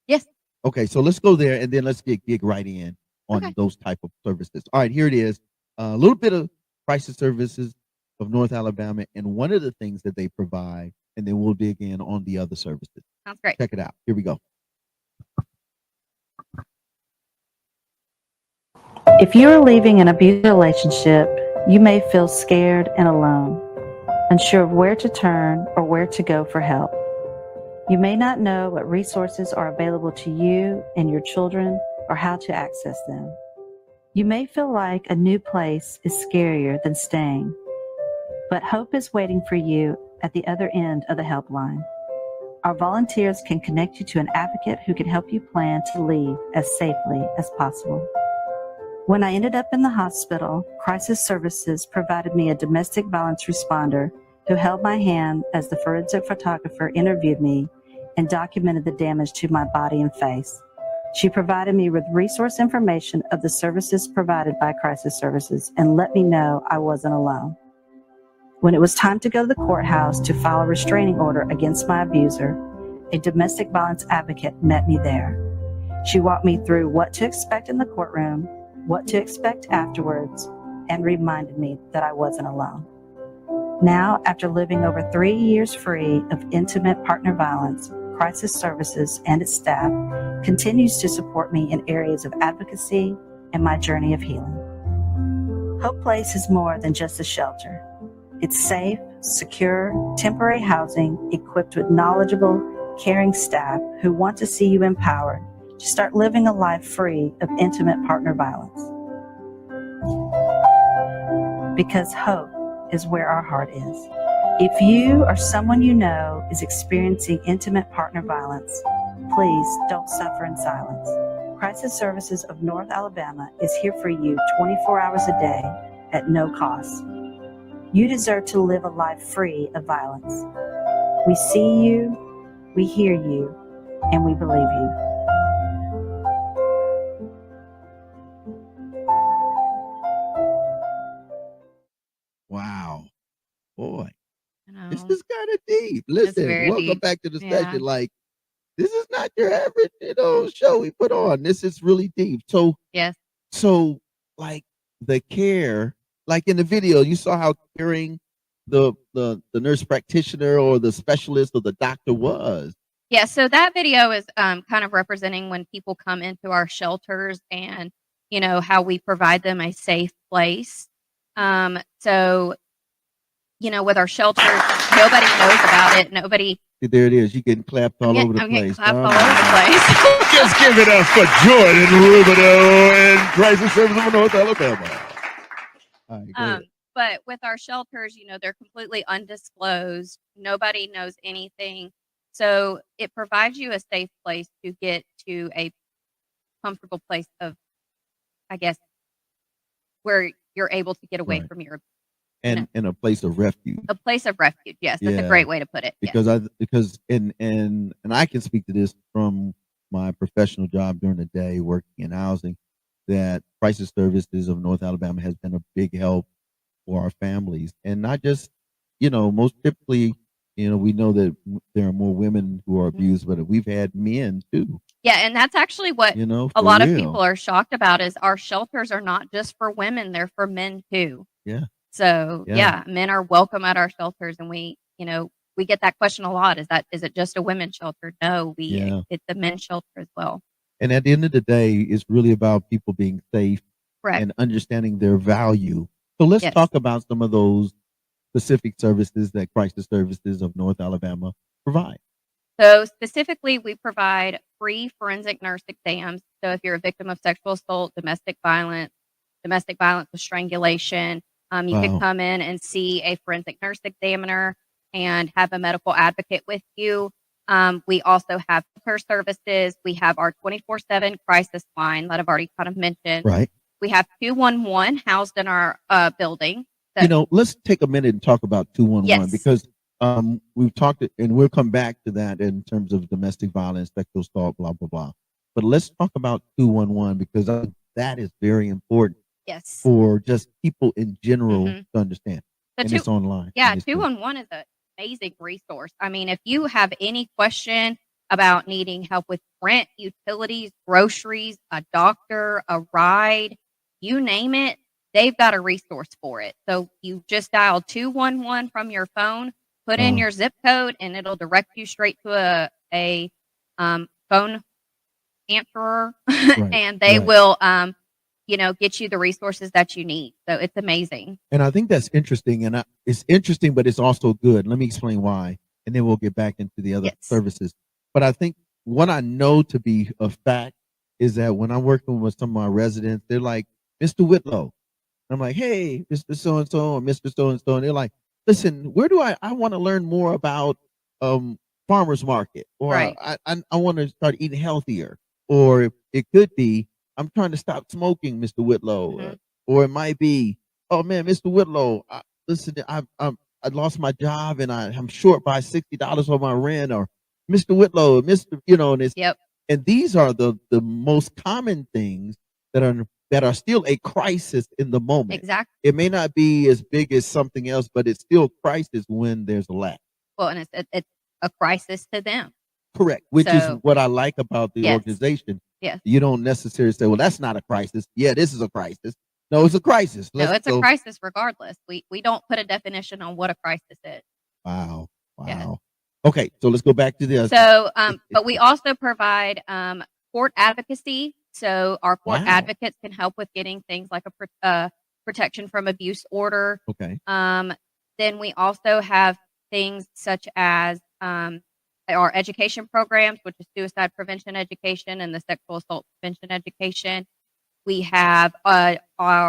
[SPEAKER 3] Yes.
[SPEAKER 1] Okay, so let's go there and then let's get right in on those type of services. All right, here it is. A little bit of crisis services of North Alabama and one of the things that they provide, and then we'll dig in on the other services.
[SPEAKER 3] Sounds great.
[SPEAKER 1] Check it out. Here we go.
[SPEAKER 6] If you are leaving an abusive relationship, you may feel scared and alone, unsure of where to turn or where to go for help. You may not know what resources are available to you and your children or how to access them. You may feel like a new place is scarier than staying, but hope is waiting for you at the other end of the helpline. Our volunteers can connect you to an advocate who can help you plan to leave as safely as possible. When I ended up in the hospital, Crisis Services provided me a domestic violence responder who held my hand as the forensic photographer interviewed me and documented the damage to my body and face. She provided me with resource information of the services provided by Crisis Services and let me know I wasn't alone. When it was time to go to the courthouse to file a restraining order against my abuser, a domestic violence advocate met me there. She walked me through what to expect in the courtroom, what to expect afterwards, and reminded me that I wasn't alone. Now, after living over 3 years free of intimate partner violence, Crisis Services and its staff continues to support me in areas of advocacy and my journey of healing. Hope Place is more than just a shelter. It's safe, secure, temporary housing equipped with knowledgeable, caring staff who want to see you empowered to start living a life free of intimate partner violence. Because hope is where our heart is. If you or someone you know is experiencing intimate partner violence, please don't suffer in silence. Crisis Services of North Alabama is here for you 24 hours a day at no cost. You deserve to live a life free of violence. We see you, we hear you, and we believe you.
[SPEAKER 1] Wow. Boy, this
[SPEAKER 3] know.
[SPEAKER 1] is kind of deep. Listen,
[SPEAKER 3] very
[SPEAKER 1] welcome
[SPEAKER 3] deep.
[SPEAKER 1] back to the
[SPEAKER 3] Yeah.
[SPEAKER 1] session. Like, this is not your average, show we put on. This is really deep. So,
[SPEAKER 3] Yes.
[SPEAKER 1] like the care, like in the video, you saw how caring the nurse practitioner or the specialist or the doctor was.
[SPEAKER 3] Yeah, so that video is kind of representing when people come into our shelters and, how we provide them a safe place. So, with our shelters, nobody knows about it. Nobody.
[SPEAKER 1] There it is. You getting clapped all over the
[SPEAKER 3] I'm getting
[SPEAKER 1] place.
[SPEAKER 3] clapped
[SPEAKER 1] Oh,
[SPEAKER 3] all
[SPEAKER 1] my
[SPEAKER 3] over the
[SPEAKER 1] God.
[SPEAKER 3] place.
[SPEAKER 1] Just give it up for Jordan Rubino and Crisis Services of North Alabama. All right, go ahead.
[SPEAKER 3] But with our shelters, they're completely undisclosed. Nobody knows anything. So it provides you a safe place to get to a comfortable place of, I guess, where you're able to get away
[SPEAKER 1] Right.
[SPEAKER 3] from your
[SPEAKER 1] And a place of refuge.
[SPEAKER 3] a place of refuge. Yes, that's
[SPEAKER 1] Yeah.
[SPEAKER 3] a great way to put it. Yes.
[SPEAKER 1] Because and I can speak to this from my professional job during the day working in housing, that Crisis Services of North Alabama has been a big help for our families, and not just most typically we know that there are more women who are abused, but we've had men too.
[SPEAKER 3] Yeah, and that's actually what
[SPEAKER 1] For
[SPEAKER 3] a lot of
[SPEAKER 1] real.
[SPEAKER 3] people are shocked about is our shelters are not just for women, they're for men too.
[SPEAKER 1] Yeah.
[SPEAKER 3] So
[SPEAKER 1] Yeah.
[SPEAKER 3] men are welcome at our shelters, and we get that question a lot. Is it just a women's shelter? No,
[SPEAKER 1] Yeah.
[SPEAKER 3] it's a men's shelter as well.
[SPEAKER 1] And at the end of the day, it's really about people being safe
[SPEAKER 3] Correct.
[SPEAKER 1] and understanding their value. So let's
[SPEAKER 3] Yes.
[SPEAKER 1] talk about some of those specific services that Crisis Services of North Alabama provide.
[SPEAKER 3] So specifically, we provide free forensic nurse exams. So if you're a victim of sexual assault, domestic violence with strangulation, you
[SPEAKER 1] Wow.
[SPEAKER 3] can come in and see a forensic nurse examiner and have a medical advocate with you. We also have care services. We have our 24/7 crisis line that I've already kind of mentioned.
[SPEAKER 1] Right.
[SPEAKER 3] We have 211 housed in our building. So-
[SPEAKER 1] Let's take a minute and talk about 211
[SPEAKER 3] Yes.
[SPEAKER 1] because we've talked, and we'll come back to that in terms of domestic violence, sexual assault, blah, blah, blah. But let's talk about 211 because that is very important
[SPEAKER 3] Yes.
[SPEAKER 1] for just people in general
[SPEAKER 3] Mhm.
[SPEAKER 1] to understand.
[SPEAKER 3] The
[SPEAKER 1] And
[SPEAKER 3] two-
[SPEAKER 1] it's online.
[SPEAKER 3] Yeah,
[SPEAKER 1] and it's free.
[SPEAKER 3] 211 is an amazing resource. I mean, if you have any question about needing help with rent, utilities, groceries, a doctor, a ride, you name it, they've got a resource for it. So you just dial 211 from your phone, put in your zip code, and it'll direct you straight to a phone answerer, and they
[SPEAKER 1] right.
[SPEAKER 3] will get you the resources that you need. So it's amazing.
[SPEAKER 1] And I think that's interesting. And it's interesting, but it's also good. Let me explain why. And then we'll get back into the other
[SPEAKER 3] Yes.
[SPEAKER 1] services. But I think what I know to be a fact is that when I'm working with some of my residents, they're like, Mr. Whitlow. I'm like, hey, Mr. So-and-so or Mr. So-and-so. And they're like, listen, where do I want to learn more about farmer's market, or
[SPEAKER 3] Right.
[SPEAKER 1] I want to start eating healthier, or it could be, I'm trying to stop smoking, Mr. Whitlow,
[SPEAKER 3] Mhm.
[SPEAKER 1] or it might be, oh man, Mr. Whitlow, listen, I lost my job and I'm short by $60 on my rent, or Mr. Whitlow, Mr. And it's
[SPEAKER 3] Yep.
[SPEAKER 1] and these are the most common things that are still a crisis in the moment.
[SPEAKER 3] Exactly.
[SPEAKER 1] It may not be as big as something else, but it's still crisis when there's a lack.
[SPEAKER 3] Well, and it's a crisis to them.
[SPEAKER 1] Correct, which is
[SPEAKER 3] So-
[SPEAKER 1] what I like about the
[SPEAKER 3] Yes.
[SPEAKER 1] organization.
[SPEAKER 3] Yes.
[SPEAKER 1] You don't necessarily say, well, that's not a crisis. Yeah, this is a crisis. No, it's a crisis.
[SPEAKER 3] No, it's a crisis regardless. We don't put a definition on what a crisis is.
[SPEAKER 1] Wow.
[SPEAKER 3] Yeah.
[SPEAKER 1] Okay, so let's go back to this.
[SPEAKER 3] So, but we also provide court advocacy. So our court
[SPEAKER 1] Wow.
[SPEAKER 3] advocates can help with getting things like a protection from abuse order.
[SPEAKER 1] Okay.
[SPEAKER 3] Then we also have things such as our education programs, which is suicide prevention education and the sexual assault prevention education. We have our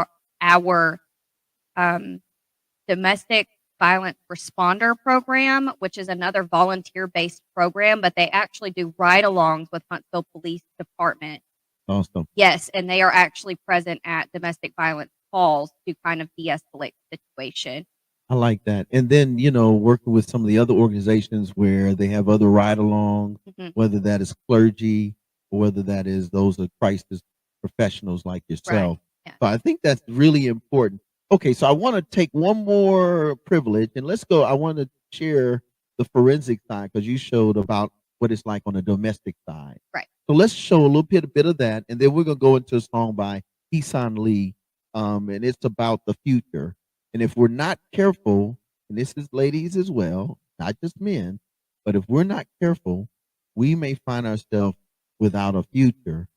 [SPEAKER 3] domestic violence responder program, which is another volunteer-based program, but they actually do ride-alongs with Huntsville Police Department.
[SPEAKER 1] Awesome.
[SPEAKER 3] Yes, and they are actually present at domestic violence calls to kind of de-escalate the situation.
[SPEAKER 1] I like that. And then, working with some of the other organizations where they have other ride-alongs,
[SPEAKER 3] Mhm.
[SPEAKER 1] whether that is clergy or whether that is those are crisis professionals like yourself.
[SPEAKER 3] Yeah.
[SPEAKER 1] So I think that's really important. Okay, so I want to take one more privilege and let's go. I want to share the forensic side because you showed about what it's like on the domestic side.
[SPEAKER 3] Right.
[SPEAKER 1] So let's show a little bit of that, and then we're gonna go into a song by Heesan Lee, and it's about the future. And if we're not careful, and this is ladies as well, not just men, but if we're not careful, we may find ourselves without a future,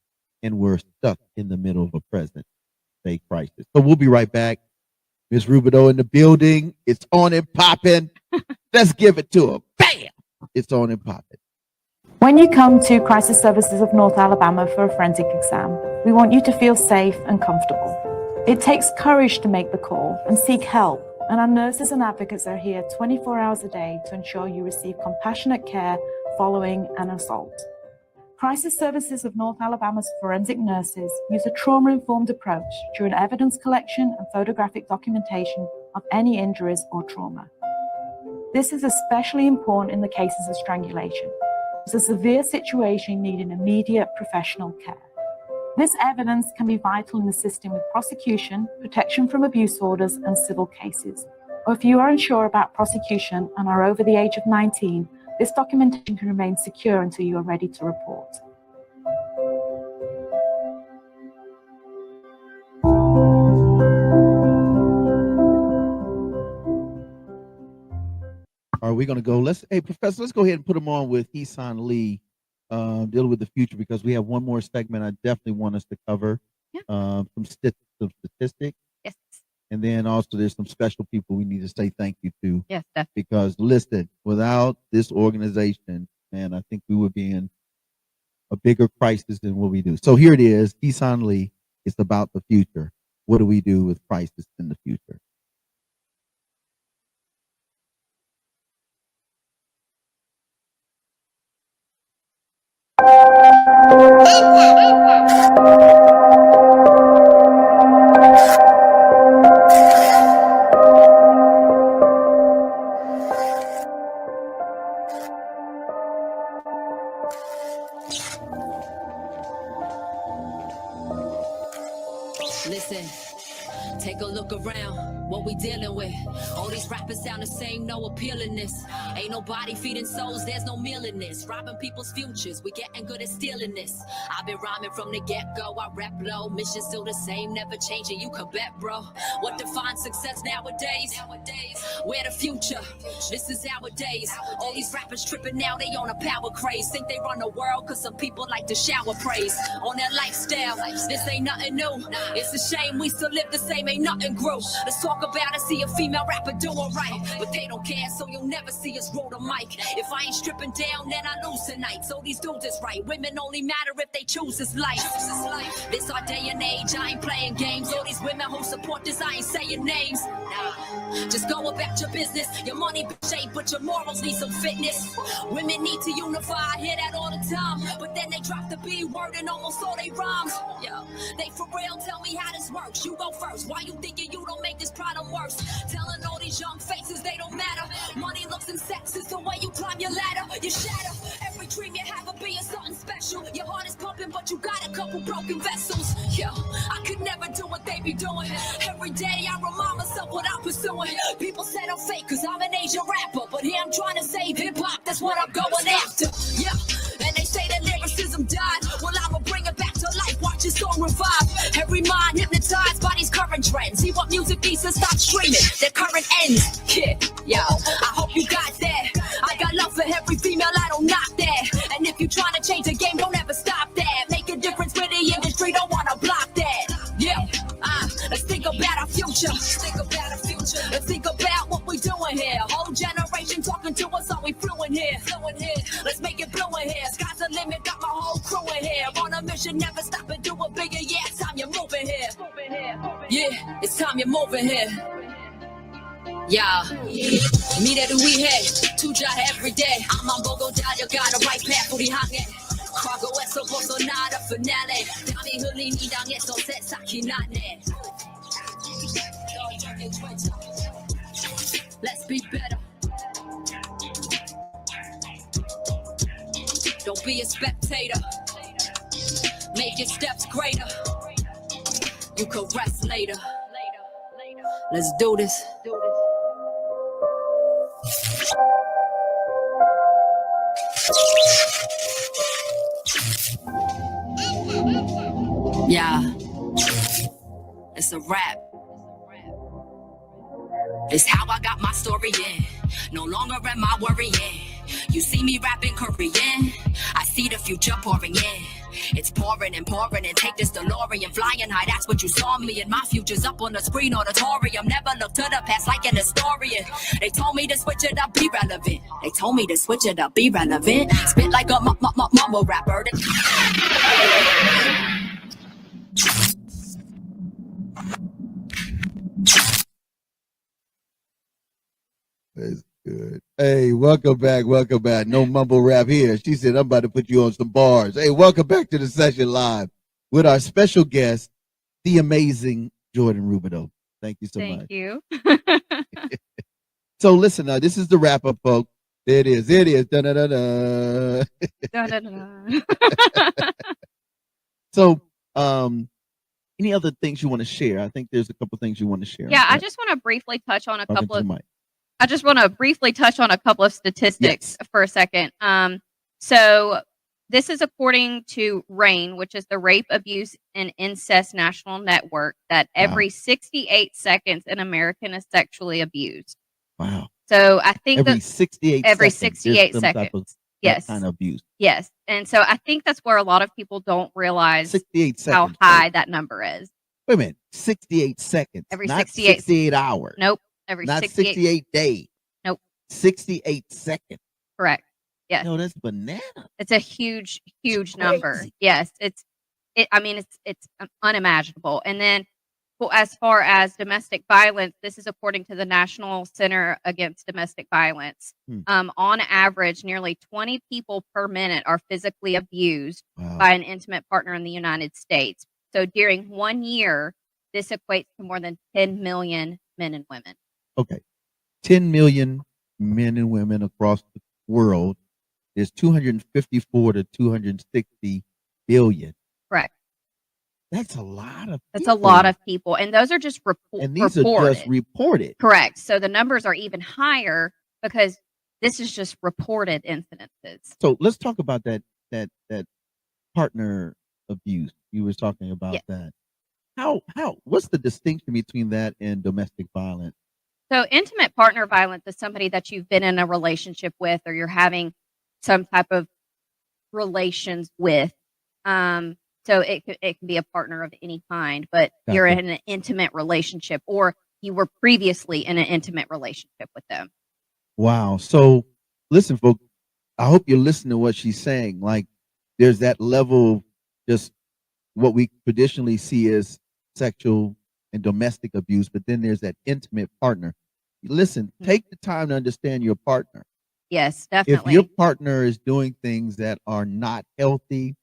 [SPEAKER 1] and we're stuck in the middle of a present day crisis. So we'll be right back. Ms. Rubidoux in the building. It's on and popping. Let's give it to her. Bam! It's on and popping.
[SPEAKER 6] When you come to Crisis Services of North Alabama for a forensic exam, we want you to feel safe and comfortable. It takes courage to make the call and seek help, and our nurses and advocates are here 24 hours a day to ensure you receive compassionate care following an assault. Crisis Services of North Alabama's forensic nurses use a trauma-informed approach during evidence collection and photographic documentation of any injuries or trauma. This is especially important in the cases of strangulation. It's a severe situation needing immediate professional care. This evidence can be vital in assisting with prosecution, protection from abuse orders, and civil cases. Or if you are unsure about prosecution and are over the age of 19, this documentation can remain secure until you are ready to report.
[SPEAKER 1] Are we going to go? Hey, Professor, let's go ahead and put them on with Heesan Lee, dealing with the future, because we have one more segment I definitely want us to cover.
[SPEAKER 3] Yeah.
[SPEAKER 1] Some statistics.
[SPEAKER 3] Yes.
[SPEAKER 1] And then also there's some special people we need to say thank you to.
[SPEAKER 3] Yes, definitely.
[SPEAKER 1] Because listen, without this organization, man, I think we would be in a bigger crisis than what we do. So here it is, Heesan Lee. It's about the future. What do we do with crisis in the future?
[SPEAKER 7] Listen, take a look around. What we dealing with? All these rappers sound the same, no appealingness. Ain't nobody feeding souls, there's no meal in this. Robbing people's futures, we getting good at stealing this. I've been rhyming from the get-go, I rap low. Mission still the same, never changing, you can bet, bro. What defines success nowadays? We're the future, this is our days. All these rappers tripping now, they on a power craze. Think they run the world, cause some people like to shower praise on their lifestyle. This ain't nothing new, it's a shame we still live the same, ain't nothing grew. Let's talk about it, see a female rapper doing right, but they don't care, so you'll never see us roll the mic. If I ain't stripping down, then I lose tonight. So these dudes is right, women only matter if they choose this life. This our day and age, I ain't playing games. All these women who support this, I ain't saying names. Nah, just go about your business. Your money be shaped, but your morals need some fitness. Women need to unify, I hear that all the time, but then they drop the B word and almost all they rhymes. Yo, they for real, tell me how this works. You go first, why you thinking you don't make this problem worse? Telling all these young faces they don't matter. Money, looks, and sex is the way you climb your ladder. You shatter broken vessels. Yeah, I could never do what they be doing. Every day I remind myself what I'm pursuing. People said I'm fake cause I'm an Asian rapper, but here I'm trying to save hip-hop, that's what I'm going after. Yeah, and they say that lyricism died. Well, I'ma bring it back to life, watch this song revive. Every mind hypnotized by these current trends. See what music needs to stop streaming, their current ends. Yeah, I hope you got that. I got love for every female, I don't knock that. And if you trying to change the game, don't ever stop that. Make a difference with the industry, don't wanna block that. Yeah, let's think about our future. Let's think about what we doing here. Whole generation talking to us, are we fluent here? Let's make it blue in here. Sky's the limit, got my whole crew in here. On a mission, never stop and do it bigger. Yeah, it's time you're moving here. Yeah, it's time you're moving here. Yeah, me that we had, tuja every day. I'm on Bogo Dal, you got a right path for the hanging. Kwago eso Bolsonaro finale. Dami huli ni dangeso set sakinane. Let's be better. Don't be a spectator. Make your steps greater. You could rest later. Let's do this. Yeah, it's a rap. It's how I got my story in. No longer am I worrying. You see me rapping Korean. I see the future pouring in. It's pouring and pouring and take this DeLorean flying high. That's what you saw me and my future's up on the screen auditorium. Never look to the past like an historian. They told me to switch it up, be relevant. They told me to switch it up, be relevant. Spit like a mumble rapper.
[SPEAKER 1] That's good. Hey, welcome back. Welcome back. No mumble rap here. She said, I'm about to put you on some bars. Hey, welcome back to the session live with our special guest, the amazing Jordan Rubidoux. Thank you so much.
[SPEAKER 3] Thank you.
[SPEAKER 1] So listen, now this is the wrap up, folks. There it is. There it is. Da-da-da-da.
[SPEAKER 3] Da-da-da.
[SPEAKER 1] So, any other things you want to share? I think there's a couple things you want to share.
[SPEAKER 3] Yeah, I just want to briefly touch on a
[SPEAKER 1] Talking
[SPEAKER 3] couple
[SPEAKER 1] to
[SPEAKER 3] of
[SPEAKER 1] the mic.
[SPEAKER 3] I just want to briefly touch on a couple of statistics for a second. So this is according to RAIN, which is the Rape, Abuse, and Incest National Network, that every 68 seconds an American is sexually abused.
[SPEAKER 1] Wow.
[SPEAKER 3] So I think
[SPEAKER 1] Every
[SPEAKER 3] that
[SPEAKER 1] 68
[SPEAKER 3] every
[SPEAKER 1] seconds,
[SPEAKER 3] 68
[SPEAKER 1] there's some type of
[SPEAKER 3] seconds. Yes.
[SPEAKER 1] that kind of abuse.
[SPEAKER 3] Yes. And so I think that's where a lot of people don't realize
[SPEAKER 1] 68 seconds.
[SPEAKER 3] how high that number is.
[SPEAKER 1] Wait a minute. 68 seconds.
[SPEAKER 3] Every
[SPEAKER 1] not
[SPEAKER 3] 68
[SPEAKER 1] 68 hours.
[SPEAKER 3] Nope. Every
[SPEAKER 1] Not
[SPEAKER 3] 68
[SPEAKER 1] days.
[SPEAKER 3] Nope.
[SPEAKER 1] 68 seconds.
[SPEAKER 3] Correct. Yes.
[SPEAKER 1] No, that's banana.
[SPEAKER 3] It's a huge, huge
[SPEAKER 1] It's
[SPEAKER 3] number.
[SPEAKER 1] crazy.
[SPEAKER 3] Yes, it's unimaginable. And then, well, as far as domestic violence, this is according to the National Center Against Domestic Violence. On average, nearly 20 people per minute are physically abused by an intimate partner in the United States. So during 1 year, this equates to more than 10 million men and women.
[SPEAKER 1] Okay. 10 million men and women across the world. There's 254 to 260 billion.
[SPEAKER 3] Correct.
[SPEAKER 1] That's a lot of
[SPEAKER 3] That's a lot of people. And those are just
[SPEAKER 1] And these
[SPEAKER 3] reported.
[SPEAKER 1] are just reported.
[SPEAKER 3] Correct. So the numbers are even higher because this is just reported incidences.
[SPEAKER 1] So let's talk about that partner abuse. You were talking about that. What's the distinction between that and domestic violence?
[SPEAKER 3] So intimate partner violence is somebody that you've been in a relationship with, or you're having some type of relations with. So it can be a partner of any kind, but you're in an intimate relationship, or you were previously in an intimate relationship with them.
[SPEAKER 1] Wow. So listen, folks, I hope you're listening to what she's saying. Like, there's that level of just what we traditionally see as sexual and domestic abuse, but then there's that intimate partner. Listen, take the time to understand your partner.
[SPEAKER 3] Yes, definitely.
[SPEAKER 1] If your partner is doing things that are not healthy,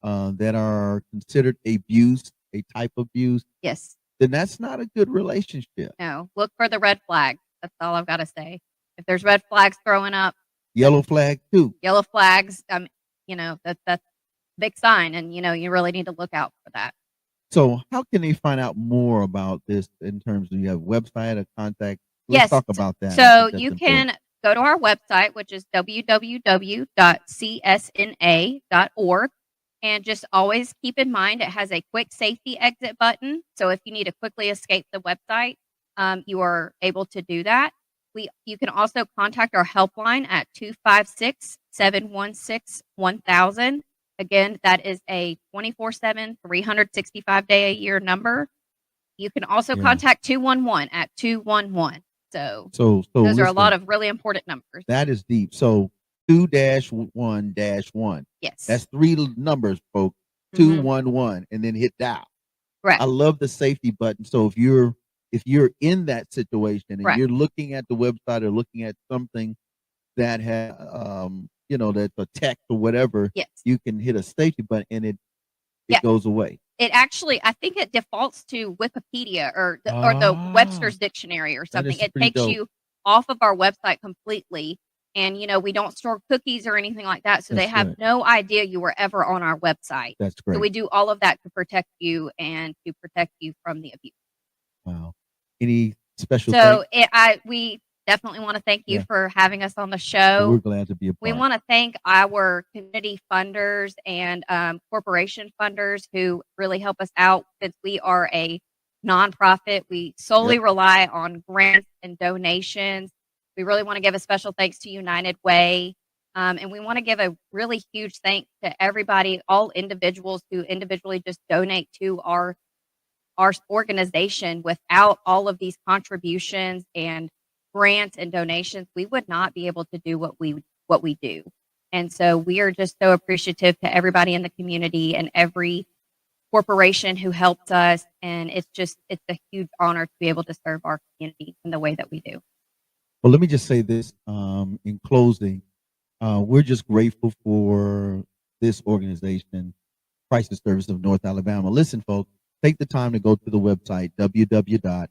[SPEAKER 1] that are considered abuse, a type of abuse,
[SPEAKER 3] yes,
[SPEAKER 1] then that's not a good relationship.
[SPEAKER 3] No, look for the red flags. That's all I've got to say. If there's red flags throwing up,
[SPEAKER 1] Yellow flag too.
[SPEAKER 3] yellow flags, that's big sign, and you really need to look out for that.
[SPEAKER 1] So how can they find out more about this in terms of you have a website, a contact? Let's
[SPEAKER 3] Yes.
[SPEAKER 1] talk about that. I
[SPEAKER 3] So
[SPEAKER 1] think that's
[SPEAKER 3] you
[SPEAKER 1] important.
[SPEAKER 3] can go to our website, which is www.csna.org. And just always keep in mind it has a quick safety exit button. So if you need to quickly escape the website, you are able to do that. You can also contact our helpline at 256-716-1000. Again, that is a 24/7, 365-day-a-year number. You can also contact 211 at 211. So those are a lot of really important numbers.
[SPEAKER 1] That is deep. So 2-1-1.
[SPEAKER 3] Yes.
[SPEAKER 1] That's 3 numbers, folks. 211, and then hit dial.
[SPEAKER 3] Right.
[SPEAKER 1] I love the safety button. So if you're in that situation and
[SPEAKER 3] Right.
[SPEAKER 1] you're looking at the website or looking at something that has that's a text or whatever,
[SPEAKER 3] Yes.
[SPEAKER 1] you can hit a safety button and it
[SPEAKER 3] Yeah.
[SPEAKER 1] goes away.
[SPEAKER 3] It actually, I think it defaults to Wikipedia or the Webster's Dictionary or something.
[SPEAKER 1] is
[SPEAKER 3] It
[SPEAKER 1] pretty
[SPEAKER 3] takes
[SPEAKER 1] dope.
[SPEAKER 3] you off of our website completely. And, we don't store cookies or anything like that. So they
[SPEAKER 1] That's
[SPEAKER 3] have
[SPEAKER 1] good.
[SPEAKER 3] no idea you were ever on our website.
[SPEAKER 1] That's
[SPEAKER 3] So
[SPEAKER 1] great.
[SPEAKER 3] we do all of that to protect you and to protect you from the abuse.
[SPEAKER 1] Wow. Any special
[SPEAKER 3] So
[SPEAKER 1] thanks?
[SPEAKER 3] we definitely want to thank you
[SPEAKER 1] Yeah.
[SPEAKER 3] for having us on the
[SPEAKER 1] We're
[SPEAKER 3] show.
[SPEAKER 1] glad to be a part.
[SPEAKER 3] We want to thank our community funders and corporation funders who really help us out since we are a nonprofit. We solely rely on grants and donations. We really want to give a special thanks to United Way. And we want to give a really huge thanks to everybody, all individuals who individually just donate to our organization. Without all of these contributions and grants and donations, we would not be able to do what we do. And so we are just so appreciative to everybody in the community and every corporation who helped us. And it's a huge honor to be able to serve our community in the way that we do.
[SPEAKER 1] Well, let me just say this in closing. We're just grateful for this organization, Crisis Service of North Alabama. Listen, folks, take the time to go to the website, www.csna.org.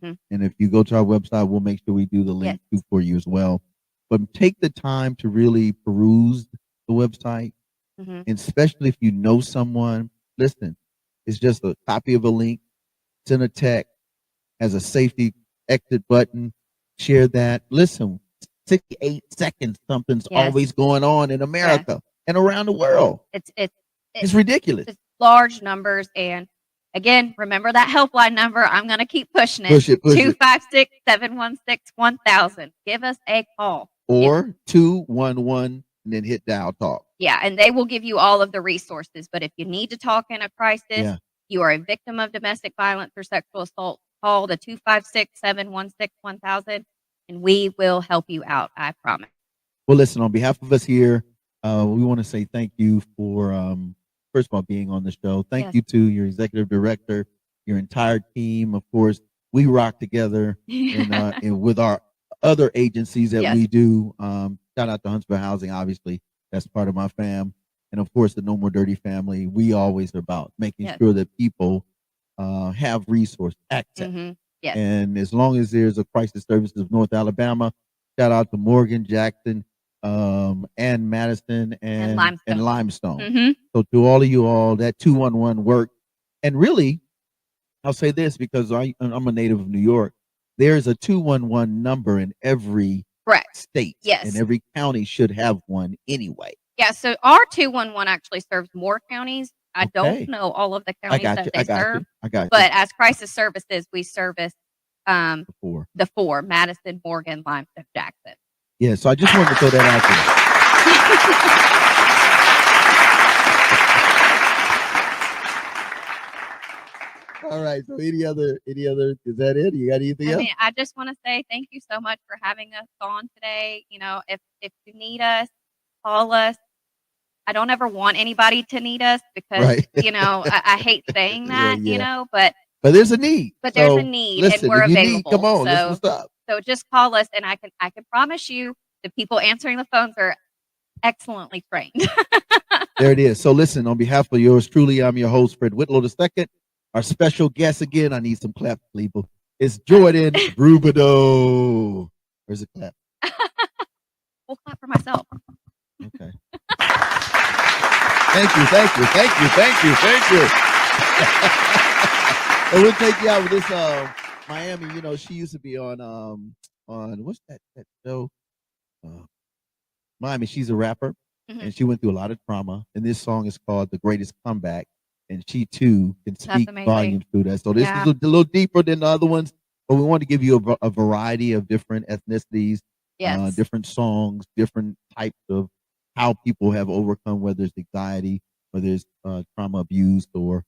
[SPEAKER 1] And if you go to our website, we'll make sure we do the link for you as well. But take the time to really peruse the website, and especially if you know someone. Listen, it's just a copy of a link. Send a text. Has a safety exit button. Share that. Listen, 68 seconds. Something's always going on in America and around the world. It's ridiculous.
[SPEAKER 3] It's large numbers. And again, remember that helpline number. I'm going to keep pushing it.
[SPEAKER 1] Push it.
[SPEAKER 3] 256-716-1000. Give us a call.
[SPEAKER 1] Or 211 and then hit dial talk.
[SPEAKER 3] Yeah, and they will give you all of the resources. But if you need to talk in a crisis, you are a victim of domestic violence or sexual assault, call the 256-716-1000, and we will help you out. I promise.
[SPEAKER 1] Well, listen, on behalf of us here, we want to say thank you for, first of all, being on the show. Thank you to your executive director, your entire team. Of course, we rock together and with our other agencies that we do. Shout out to Huntsville Housing, obviously. That's part of my fam. And of course, the No More Dirty family. We always are about making sure that people have resource access. And as long as there's a Crisis Services of North Alabama, shout out to Morgan, Jackson, and Madison and Limestone. So to all of you all, that 211 worked. And really, I'll say this because I'm a native of New York. There's a 211 number in every state. And every county should have one anyway.
[SPEAKER 3] Yeah, so our 211 actually serves more counties. I don't know all of the counties that they serve.
[SPEAKER 1] I got you.
[SPEAKER 3] But as crisis services, we service
[SPEAKER 1] the four:
[SPEAKER 3] Madison, Morgan, Limestone, Jackson.
[SPEAKER 1] Yeah, so I just wanted to throw that out there. All right. So any other, is that it? You got anything else?
[SPEAKER 3] I just want to say thank you so much for having us on today. If you need us, call us. I don't ever want anybody to need us because, I hate saying that, but
[SPEAKER 1] there's a need.
[SPEAKER 3] But there's a need,
[SPEAKER 1] listen,
[SPEAKER 3] and we're available.
[SPEAKER 1] Need, come on, listen, what's up?
[SPEAKER 3] So just call us, and I can promise you the people answering the phones are excellently trained.
[SPEAKER 1] There it is. So listen, on behalf of yours truly, I'm your host, Fred Whitlow II. Our special guest again, I need some claps, people. It's Jordan Rubido. Where's the clap?
[SPEAKER 3] We'll clap for myself.
[SPEAKER 1] Okay. Thank you. And we'll take you out with this Miami. You know, she used to be on what's that show? Miami. She's a rapper, and she went through a lot of trauma. And this song is called "The Greatest Comeback," and she too can speak volumes through that. So this is a little deeper than the other ones, but we want to give you a variety of different ethnicities, different songs, different types of how people have overcome, whether it's anxiety, whether it's trauma, abuse, or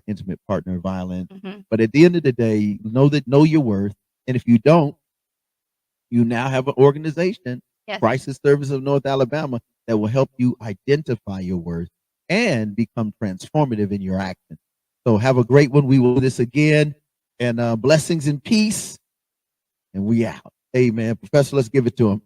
[SPEAKER 1] intimate partner violence. But at the end of the day, know your worth. And if you don't, you now have an organization, Crisis Service of North Alabama, that will help you identify your worth and become transformative in your action. So have a great one. We will do this again. And blessings and peace. And we out. Amen. Professor, let's give it to him.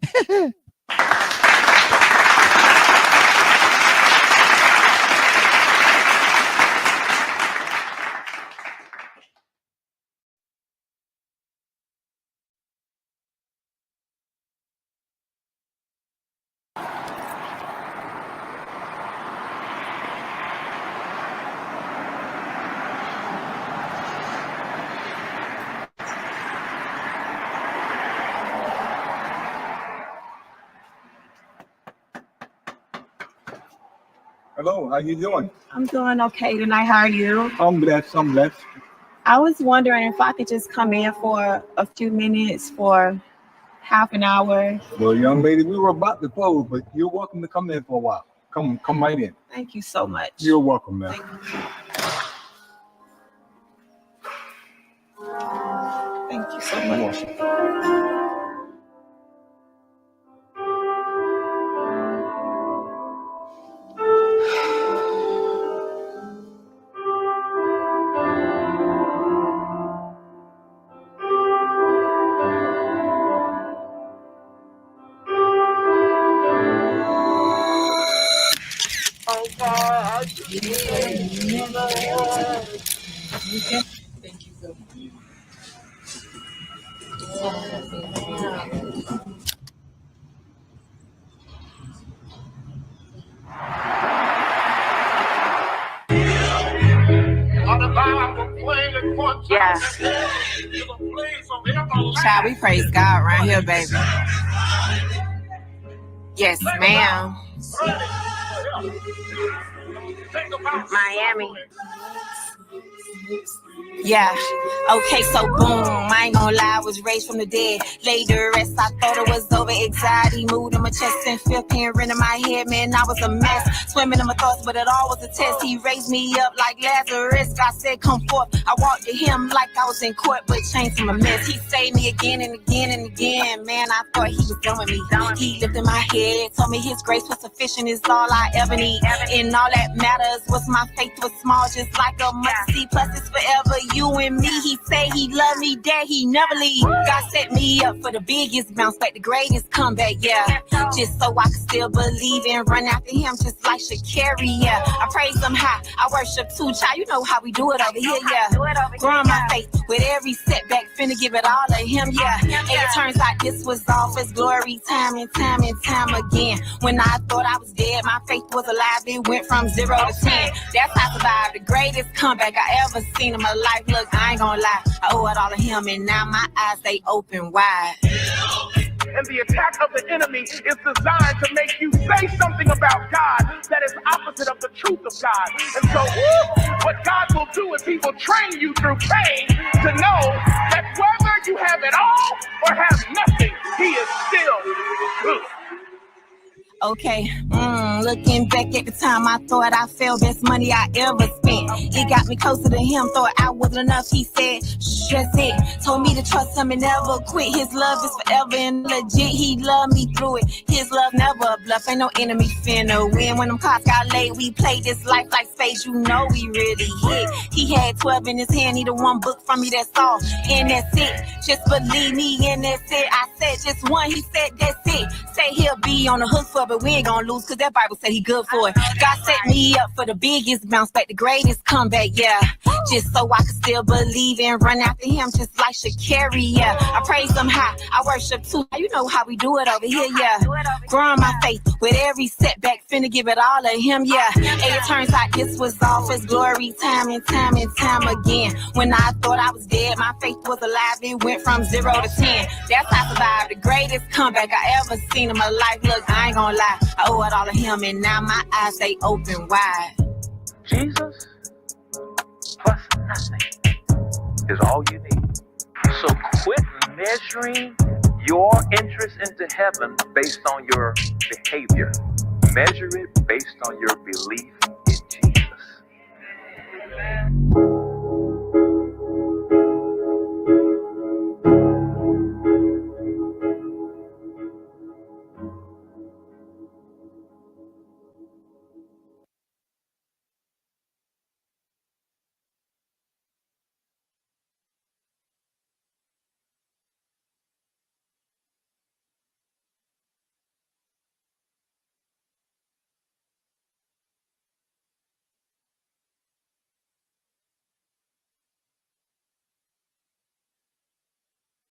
[SPEAKER 8] Hello, how you doing?
[SPEAKER 9] I'm doing okay tonight. How are you?
[SPEAKER 8] I'm blessed.
[SPEAKER 9] I was wondering if I could just come in for a few minutes, for half an hour.
[SPEAKER 8] Well, young lady, we were about to close, but you're welcome to come in for a while. Come right in.
[SPEAKER 9] Thank you so much.
[SPEAKER 8] You're welcome, man.
[SPEAKER 9] Thank you so much.
[SPEAKER 10] Thank you so much.
[SPEAKER 9] Yeah. Child, we praise God right here, baby. Yes, ma'am. Miami. Yeah, okay, so boom, I ain't gonna lie, I was raised from the dead. Later, rest, I thought it was over. Anxiety moved in my chest and feel pain in my head, man, I was a mess. Swimming in my thoughts, but it all was a test. He raised me up like Lazarus. God said, come forth. I walked to him like I was in court, but changed from a mess. He saved me again and again and again. Man, I thought he was done with me. He lifted my head, told me his grace was sufficient, is all I ever need. And all that matters was my faith was small, just like a mustard seed. Plus, it's forever you and me. He say he love me, that he never leave. God set me up for the biggest bounce back, the greatest comeback, yeah. Just so I can still believe and run after him, just like Shakira, yeah. I praise him high, I worship too, child. You know how we do it over here, yeah. Growing my faith with every setback, finna give it all to him, yeah. And it turns out this was all for his glory, time and time and time again. When I thought I was dead, my faith was alive. It went from 0 to 10. That's how I survived the greatest comeback I ever seen in my life. Look, I ain't gonna lie, I owe it all to him, and now my eyes, they open wide.
[SPEAKER 11] And the attack of the enemy is designed to make you say something about God that is opposite of the truth of God. And so what God will do is he will train you through pain to know that whether you have it all or have nothing, he is still good.
[SPEAKER 9] Okay, looking back at the time, I thought I felt best money I ever spent. It got me closer to him, thought I wasn't enough. He said, shh, that's it. Told me to trust him and never quit. His love is forever and legit. He loved me through it. His love never a bluff. Ain't no enemy finna win. When them cards got laid, we played this life like space. You know we really hit. He had 12 in his hand. He the one book from me, that's all. And that's it. Just believe me, and that's it. I said just one. He said that's it. Say he'll be on the hook for, but we ain't gonna lose, cause that Bible said he good for it. God set me up for the biggest bounce back, the greatest comeback, yeah. just so I could still believe and run after him just like Shakira, yeah. I praise him high, I worship too. You know how we do it over here, yeah. Growing my faith with every setback, finna give it all to him, yeah. Hey, it turns out this was all for his glory, time and time and time again. When I thought I was dead, my faith was alive. It went from 0 to 10. That's how I survived the greatest comeback I ever seen in my life. Look, I ain't gonna lie, I owe it all to him, and now my eyes stay open wide.
[SPEAKER 12] Jesus plus nothing is all you need. So quit measuring your entrance into heaven based on your behavior. Measure it based on your belief